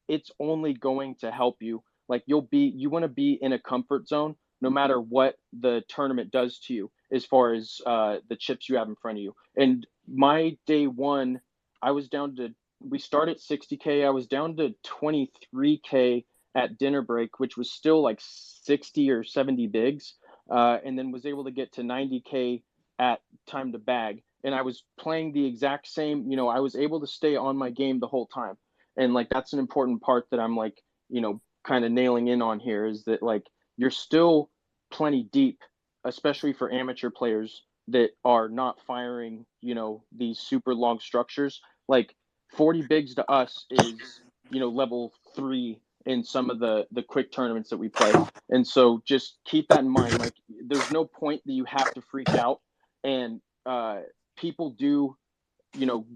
it's only going to help you. Like you want to be in a comfort zone, no matter what the tournament does to you as far as the chips you have in front of you. And my day one, I was down to, we started 60K. I was down to 23K at dinner break, which was still like 60 or 70 bigs, and then was able to get to 90K at time to bag. And I was playing the exact same, I was able to stay on my game the whole time. And like, that's an important part that I'm like, kind of nailing in on here, is that like, you're still plenty deep, especially for amateur players that are not firing, these super long structures. Like 40 bigs to us is, level 3 in some of the quick tournaments that we play. And so just keep that in mind. Like, there's no point that you have to freak out. And people do,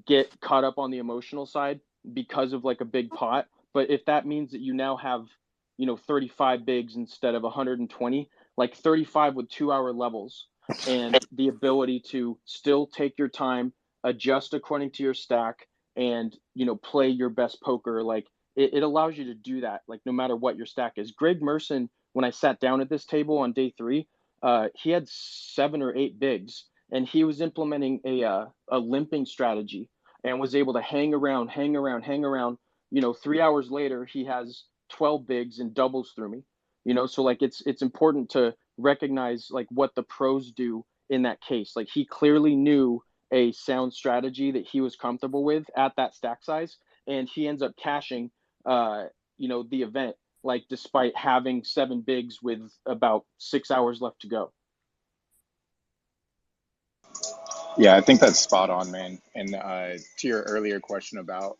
get caught up on the emotional side because of like a big pot. But if that means that you now have, 35 bigs instead of 120, like 35 with 2-hour levels, and the ability to still take your time, adjust according to your stack, and, play your best poker, like it allows you to do that, like no matter what your stack is. Greg Merson, when I sat down at this table on day 3, he had 7 or 8 bigs, and he was implementing a limping strategy and was able to hang around. 3 hours later, he has 12 bigs and doubles through me. So like it's important to recognize like what the pros do in that case. Like, he clearly knew a sound strategy that he was comfortable with at that stack size, and he ends up cashing the event, like despite having 7 bigs with about 6 hours left to go. Yeah, I think that's spot on, man. And to your earlier question about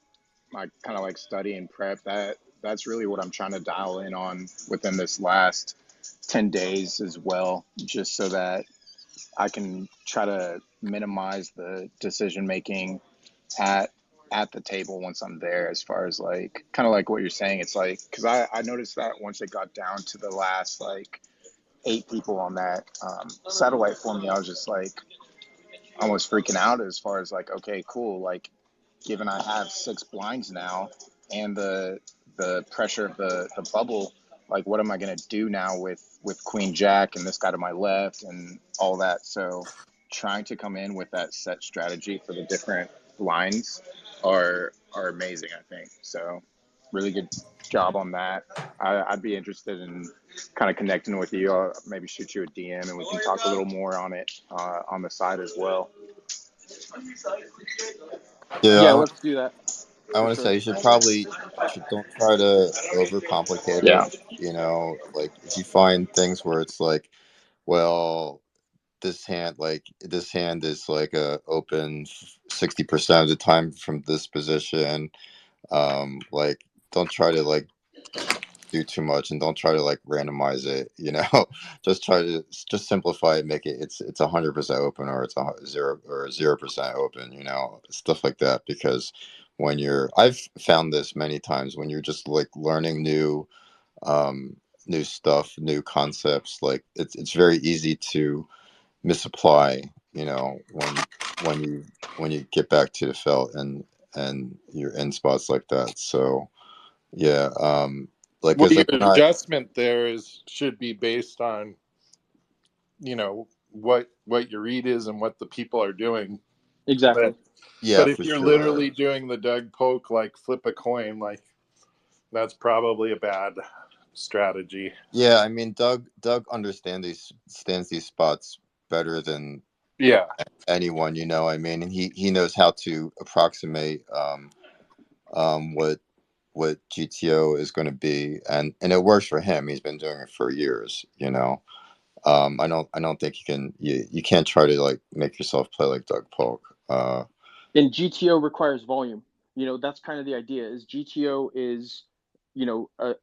my kind of like study and prep, that's really what I'm trying to dial in on within this last 10 days as well, just so that I can try to minimize the decision making at the table once I'm there, as far as like kind of like what you're saying. It's like, because I noticed that once it got down to the last like 8 people on that satellite for me, I was just like almost freaking out, as far as like, okay, cool, like given I have 6 blinds now and the pressure of the bubble, like what am I gonna do now with Queen Jack and this guy to my left and all that? So trying to come in with that set strategy for the different blinds are amazing, I think. So really good job on that. I'd be interested in kind of connecting with you. I'll maybe shoot you a DM and we can talk a little more on it on the side as well. Yeah, Yeah, let's do that I for want to sure. say you should don't try to overcomplicate Yeah. it. Like if you find things where it's like, well, this hand is like a open 60% of the time from this position. Like don't try to like do too much and don't try to like randomize it. Just simplify it, make it it's 100% open, or it's a 0% open, stuff like that. Because I've found this many times, when you're just like learning new stuff, new concepts, like it's very easy to misapply, when you get back to the felt, and you're in spots like that. So yeah, like Well, because your like when I adjustment there should be based on, what your read is and what the people are doing. Exactly. But yeah, but if for you're sure. literally doing the Doug poke, like flip a coin, like that's probably a bad strategy. Yeah, I mean, Doug stands these spots better than Yeah. anyone, I mean, and he knows how to approximate what GTO is going to be, and it works for him. He's been doing it for years. I don't think you can't try to like make yourself play like Doug Polk. And GTO requires volume. That's kind of the idea. Is GTO is,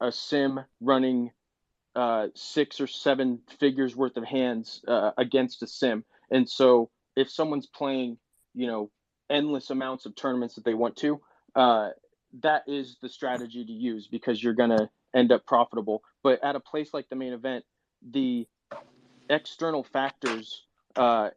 a sim running 6 or 7 figures worth of hands against a sim. And so if someone's playing, endless amounts of tournaments that they want to, that is the strategy to use, because you're going to end up profitable. But at a place like the main event, the external factors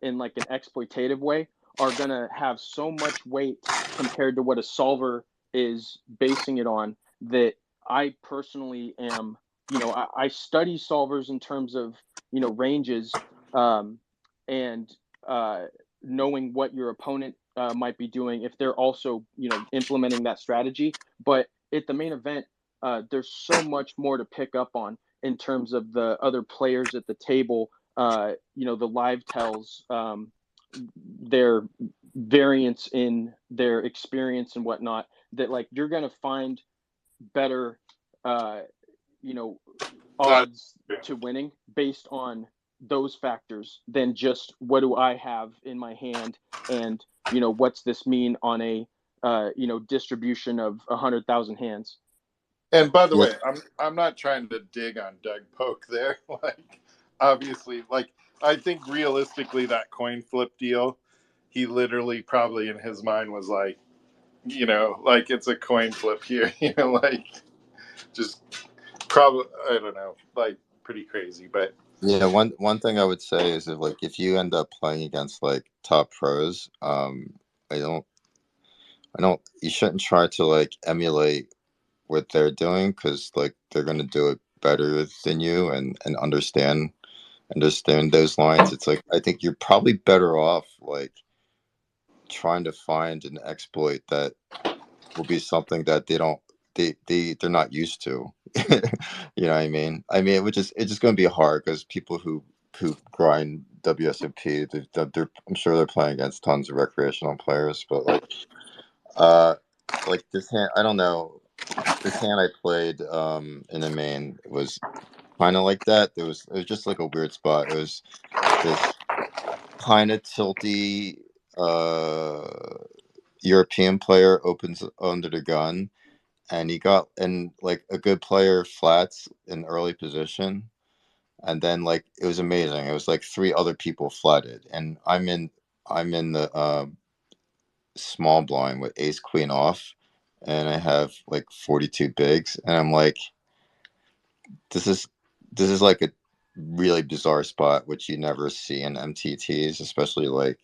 in like an exploitative way are going to have so much weight compared to what a solver is basing it on, that I personally am I study solvers in terms of, ranges, and knowing what your opponent might be doing if they're also, implementing that strategy. But at the main event, there's so much more to pick up on in terms of the other players at the table, the live tells, their variance in their experience and whatnot, that like you're going to find better, uh, you know, odds to winning based on those factors than just what do I have in my hand, and what's this mean on a distribution of 100,000 hands. And by the Yeah, way, I'm not trying to dig on Doug Polk there. Like, obviously, like, I think realistically that coin flip deal, he literally probably in his mind was like, like it's a coin flip here, like just probably, I don't know, like pretty crazy. But yeah. One thing I would say is if you end up playing against like top pros, I don't you shouldn't try to like emulate what they're doing, because like they're gonna do it better than you, and understand those lines. It's like I think you're probably better off like trying to find an exploit that will be something that they're not used to. You know what I mean? It's just going to be hard, because people who grind WSOP, I'm sure they're playing against tons of recreational players, but uh like this hand, I don't know, this hand I played in the main was kind of like that. It was just like a weird spot. It was this kind of tilty European player opens under the gun, and like a good player flats in early position, and then like it was amazing. It was like three other people flatted, and I'm in the small blind with ace queen off, and I have like 42 bigs, and I'm like, this is like a really bizarre spot which you never see in MTTs, especially like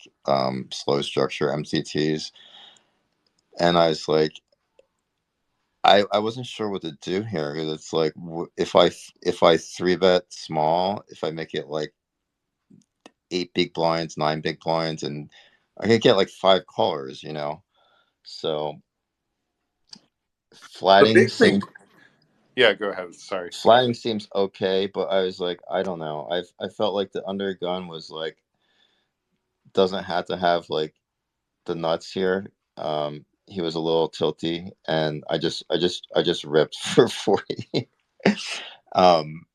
slow structure MTTs. And I was like, I wasn't sure what to do here, because it's like, if I three bet small, if I make it like 8 big blinds, 9 big blinds, and I could get like 5 callers. So the flatting big thing, seems yeah, go ahead. Sorry. flatting seems okay, but I was like, I don't know. I felt like the undergun was like, doesn't have to have like the nuts here. He was a little tilty, and I just ripped for 40. um,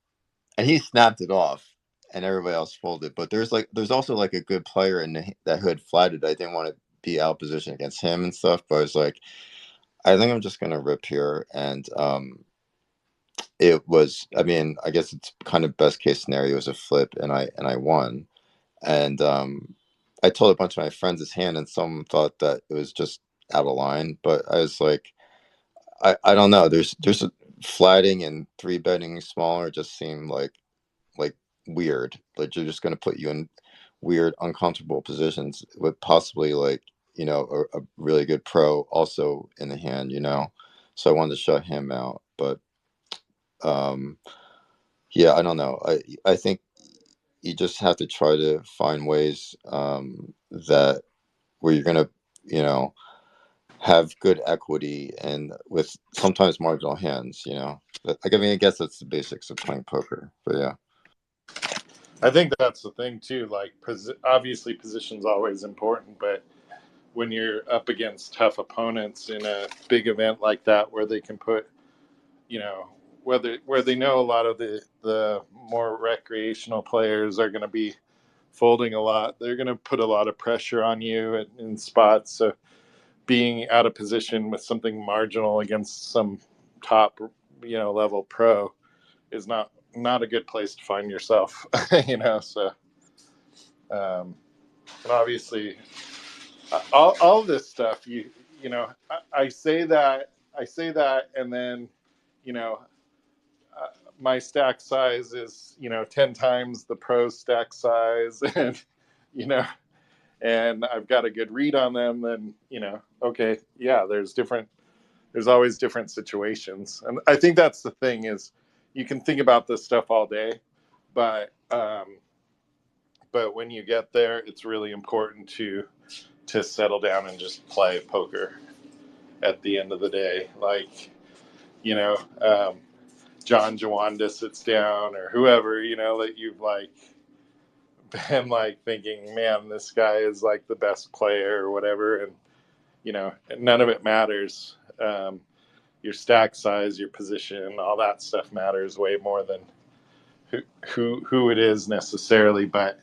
and he snapped it off, and everybody else folded. But there's also like a good player that who had flatted. I didn't want to be out of position against him and stuff, but I was like, I think I'm just gonna rip here, and it was. I mean, I guess it's kind of best case scenario was a flip, and I won. And I told a bunch of my friends his hand, and some thought that it was just out of line. But I was like, I don't know. There's a flatting and three betting smaller just seem like weird. Like you're just going to put you in weird, uncomfortable positions with possibly like a really good pro also in the hand. So I wanted to shut him out, but um, yeah, I don't know. I think you just have to try to find ways that where you're gonna, you know, have good equity and with sometimes marginal hands. I mean, I guess that's the basics of playing poker. But yeah, I think that's the thing too. Like, obviously, position's always important, but when you're up against tough opponents in a big event like that, where they can put, you know, where they know a lot of the more recreational players are going to be folding a lot, they're going to put a lot of pressure on you in spots. So being out of position with something marginal against some top, level pro is not a good place to find yourself. So and obviously all this stuff, I say that and then you know my stack size is 10 times the pro stack size, and you know and I've got a good read on them, then okay, yeah, there's always different situations. And I think that's the thing is you can think about this stuff all day, but when you get there, it's really important to settle down and just play poker at the end of the day. Like, you know, John Jawanda sits down, or whoever, you know, that you've like been like thinking, man, this guy is like the best player or whatever, and you know, none of it matters. Your stack size, your position, all that stuff matters way more than who it is necessarily. But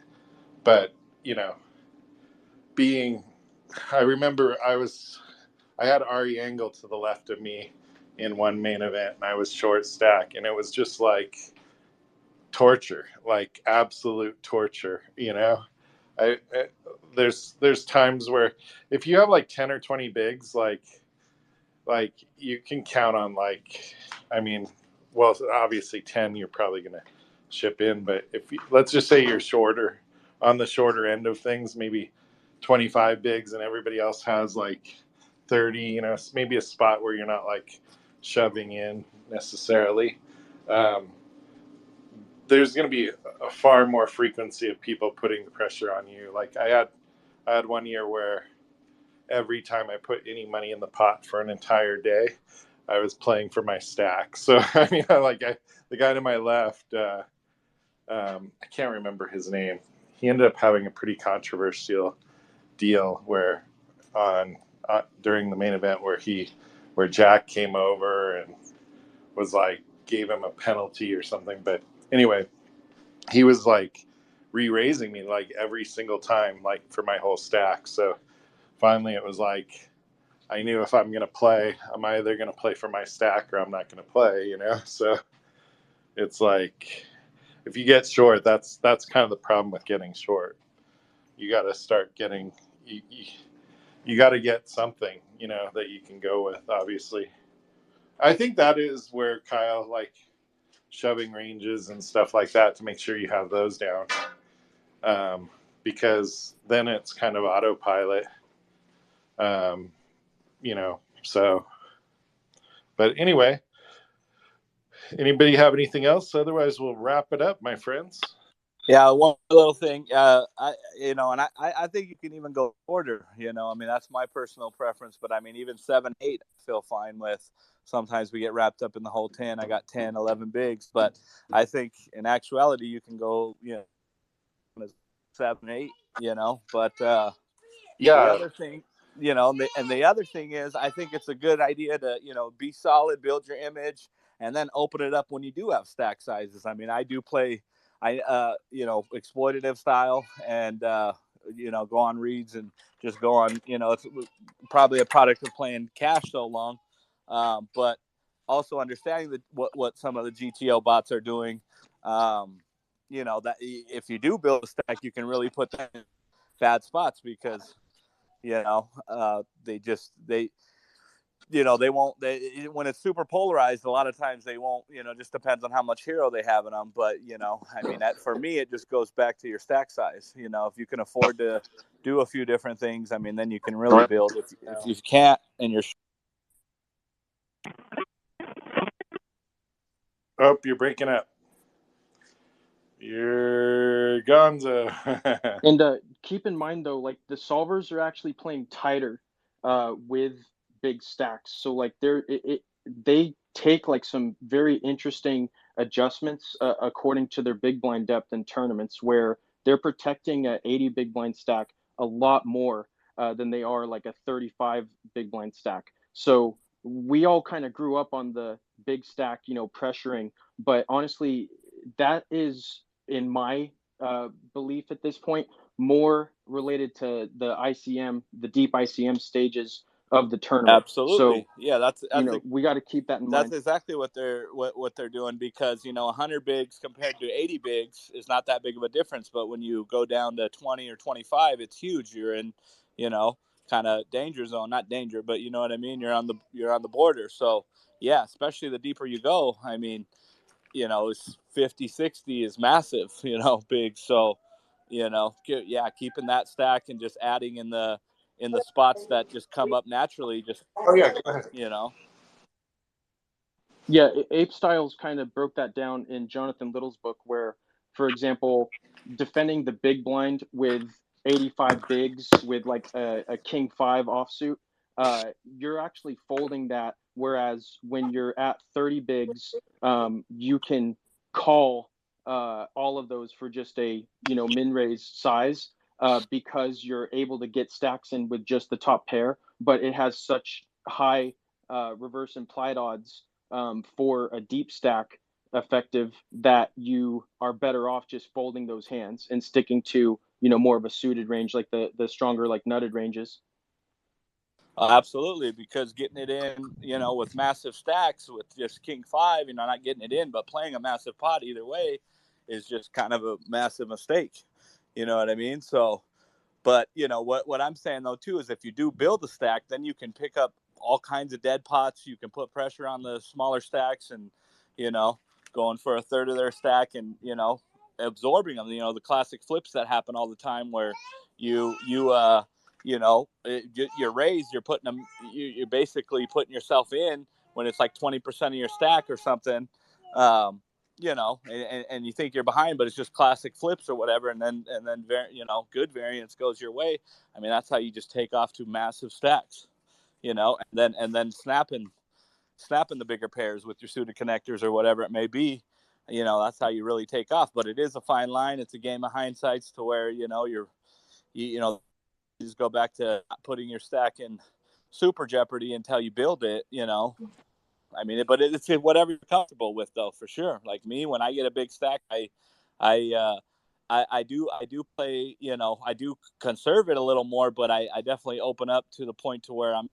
you know, I remember I had Ari Engel to the left of me in one main event, and I was short stack, and it was just like torture, like absolute torture. You know, there's times where if you have like 10 or 20 bigs, like you can count on like, I mean, well, obviously 10 you're probably gonna ship in, but if let's just say you're shorter, on the shorter end of things, maybe 25 bigs, and everybody else has like 30, you know, maybe a spot where you're not like shoving in necessarily. um, there's going to be a far more frequency of people putting pressure on you. Like I had one year where every time I put any money in the pot for an entire day, I was playing for my stack. So I mean, the guy to my left, I can't remember his name. He ended up having a pretty controversial deal where on during the main event where Jack came over and was like gave him a penalty or something. But anyway, he was like re-raising me like every single time, like for my whole stack. So finally it was like, I knew if I'm going to play, I'm either going to play for my stack or I'm not going to play, you know? So it's like, if you get short, that's kind of the problem with getting short. You got to start getting, you got to get something, you know, that you can go with, obviously. I think that is where Kyle, like shoving ranges and stuff like that, to make sure you have those down. Because then it's kind of autopilot, you know, so, but anyway, anybody have anything else? Otherwise we'll wrap it up, my friends. Yeah, one little thing, I think you can even go shorter, you know, I mean, that's my personal preference, but I mean, even 7-8, I feel fine with. Sometimes we get wrapped up in the whole 10. I got 10, 11 bigs, but I think in actuality, you can go, you know, 7-8, you know, but Yeah. The other thing, you know, and the other thing is, I think it's a good idea to, you know, be solid, build your image, and then open it up when you do have stack sizes. I mean, I do play, you know, exploitative style, and you know, go on reads and just go on. You know, it's probably a product of playing cash so long, but also understanding what some of the GTO bots are doing. You know, that if you do build a stack, you can really put that in bad spots, because you know, you know, they won't, when it's super polarized, a lot of times they won't, you know, just depends on how much hero they have in them. But, you know, I mean, for me, it just goes back to your stack size. You know, if you can afford to do a few different things, I mean, then you can really build. If you can't, and you're. Oh, you're breaking up. You're gonzo. And keep in mind though, like the solvers are actually playing tighter with big stacks. So like they take like some very interesting adjustments according to their big blind depth in tournaments, where they're protecting a 80 big blind stack a lot more than they are like a 35 big blind stack. So we all kind of grew up on the big stack, you know, pressuring, but honestly, that is, in my belief at this point, more related to the ICM, the deep ICM stages of the tournament. Absolutely. So Yeah, that's you know, we got to keep that in mind. That's exactly what they're doing, because, you know, 100 bigs compared to 80 bigs is not that big of a difference, but when you go down to 20 or 25, it's huge. You're in, you know, kind of danger zone, not danger, but you know what I mean? You're on the border. So, yeah, especially the deeper you go, I mean, you know, it's 50, 60 is massive, you know, big. So, you know, yeah, keeping that stack and just adding in the spots that just come up naturally, just, Oh yeah, go ahead. you know. Yeah, Ape Styles kind of broke that down in Jonathan Little's book, where, for example, defending the big blind with 85 bigs with like a king five offsuit, you're actually folding that. Whereas when you're at 30 bigs, you can call all of those for just a min raise size because you're able to get stacks in with just the top pair, but it has such high reverse implied odds for a deep stack effective that you are better off just folding those hands and sticking to more of a suited range, like the stronger like nutted ranges. Absolutely, because getting it in, with massive stacks with just king five, not getting it in, but playing a massive pot either way is just kind of a massive mistake. You know what I mean? So, but what I'm saying though too is if you do build a stack, then you can pick up all kinds of dead pots. You can put pressure on the smaller stacks and going for a third of their stack and absorbing them. The classic flips that happen all the time where your raise, you're putting them, you're basically putting yourself in when it's like 20% of your stack or something. And you think you're behind, but it's just classic flips or whatever, and then good variance goes your way. I mean, that's how you just take off to massive stacks, and then snapping the bigger pairs with your suited connectors or whatever it may be. That's how you really take off. But it is a fine line. It's a game of hindsights to where you just go back to not putting your stack in super jeopardy until you build it. I mean, but it's whatever you're comfortable with, though, for sure. Like me, when I get a big stack, I do play. I do conserve it a little more, but I definitely open up to the point to where I'm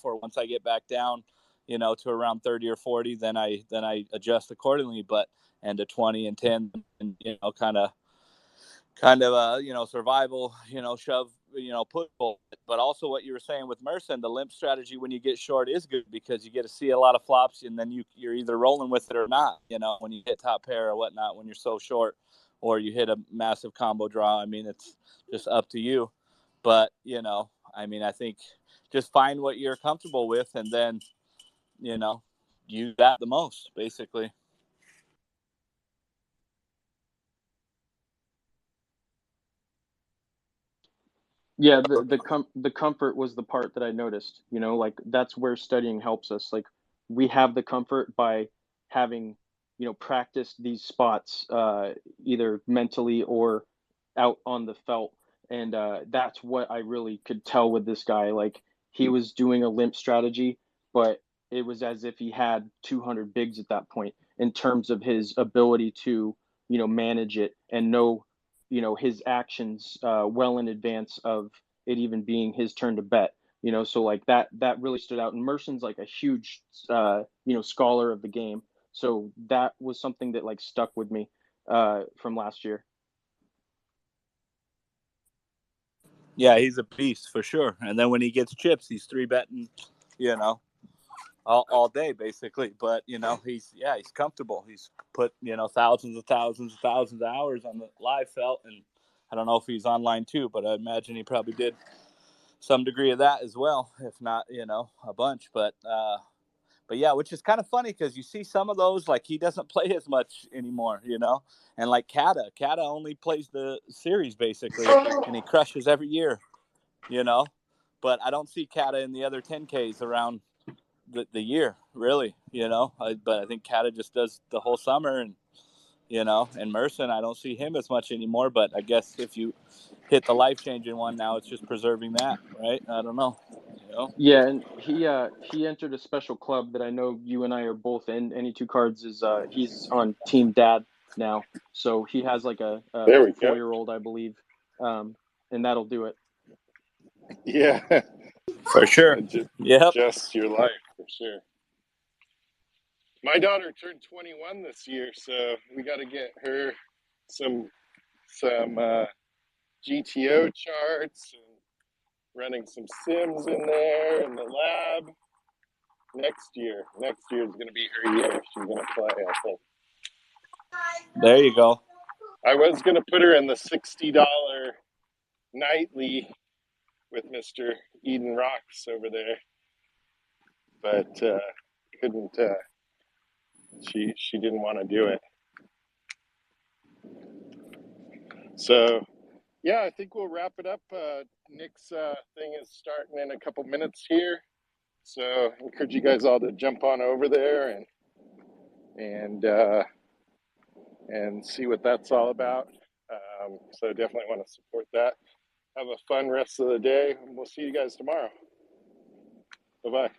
for once I get back down, to around 30 or 40, then I adjust accordingly. But and to 20 and 10, and survival, shove, put. But also what you were saying with Merson, the limp strategy when you get short is good because you get to see a lot of flops and then you're either rolling with it or not, when you hit top pair or whatnot, when you're so short or you hit a massive combo draw. I mean, it's just up to you. But, I mean, I think just find what you're comfortable with and then, use that the most, basically. Yeah, the comfort was the part that I noticed, like that's where studying helps us. Like we have the comfort by having, practiced these spots either mentally or out on the felt. And that's what I really could tell with this guy. Like he was doing a limp strategy, but it was as if he had 200 bigs at that point in terms of his ability to, manage it and know his actions well in advance of it even being his turn to bet. So like that really stood out. And Merson's like a huge scholar of the game, so that was something that like stuck with me from last year. Yeah, he's a beast for sure. And then when he gets chips, he's three betting, all day basically. But he's comfortable. He's put thousands of hours on the live felt, and I don't know if he's online too, but I imagine he probably did some degree of that as well, if not a bunch. But yeah, which is kind of funny because you see some of those, like he doesn't play as much anymore, and like Kata only plays the series basically, and he crushes every year, but I don't see Kata in the other 10Ks around the year, really, but I think Kata just does the whole summer, and and Merson, I don't see him as much anymore, but I guess if you hit the life-changing one now, it's just preserving that, right? I don't know. Yeah, and he entered a special club that I know you and I are both in. Any two cards is he's on Team Dad now, so he has like a There we go. 4-year-old, I believe, and that'll do it. Yeah, For sure. Yep. Just your life, for sure. My daughter turned 21 this year, so we got to get her some GTO charts and running some sims in there in the lab. Next year is going to be her year. She's going to play, I think. There you go. I was going to put her in the $60 nightly with Mr. Eden Rocks over there, but couldn't she didn't want to do it. So yeah, I think we'll wrap it up. Nick's thing is starting in a couple minutes here, so I encourage you guys all to jump on over there and see what that's all about. So definitely want to support that. Have a fun rest of the day, and we'll see you guys tomorrow. Bye-bye.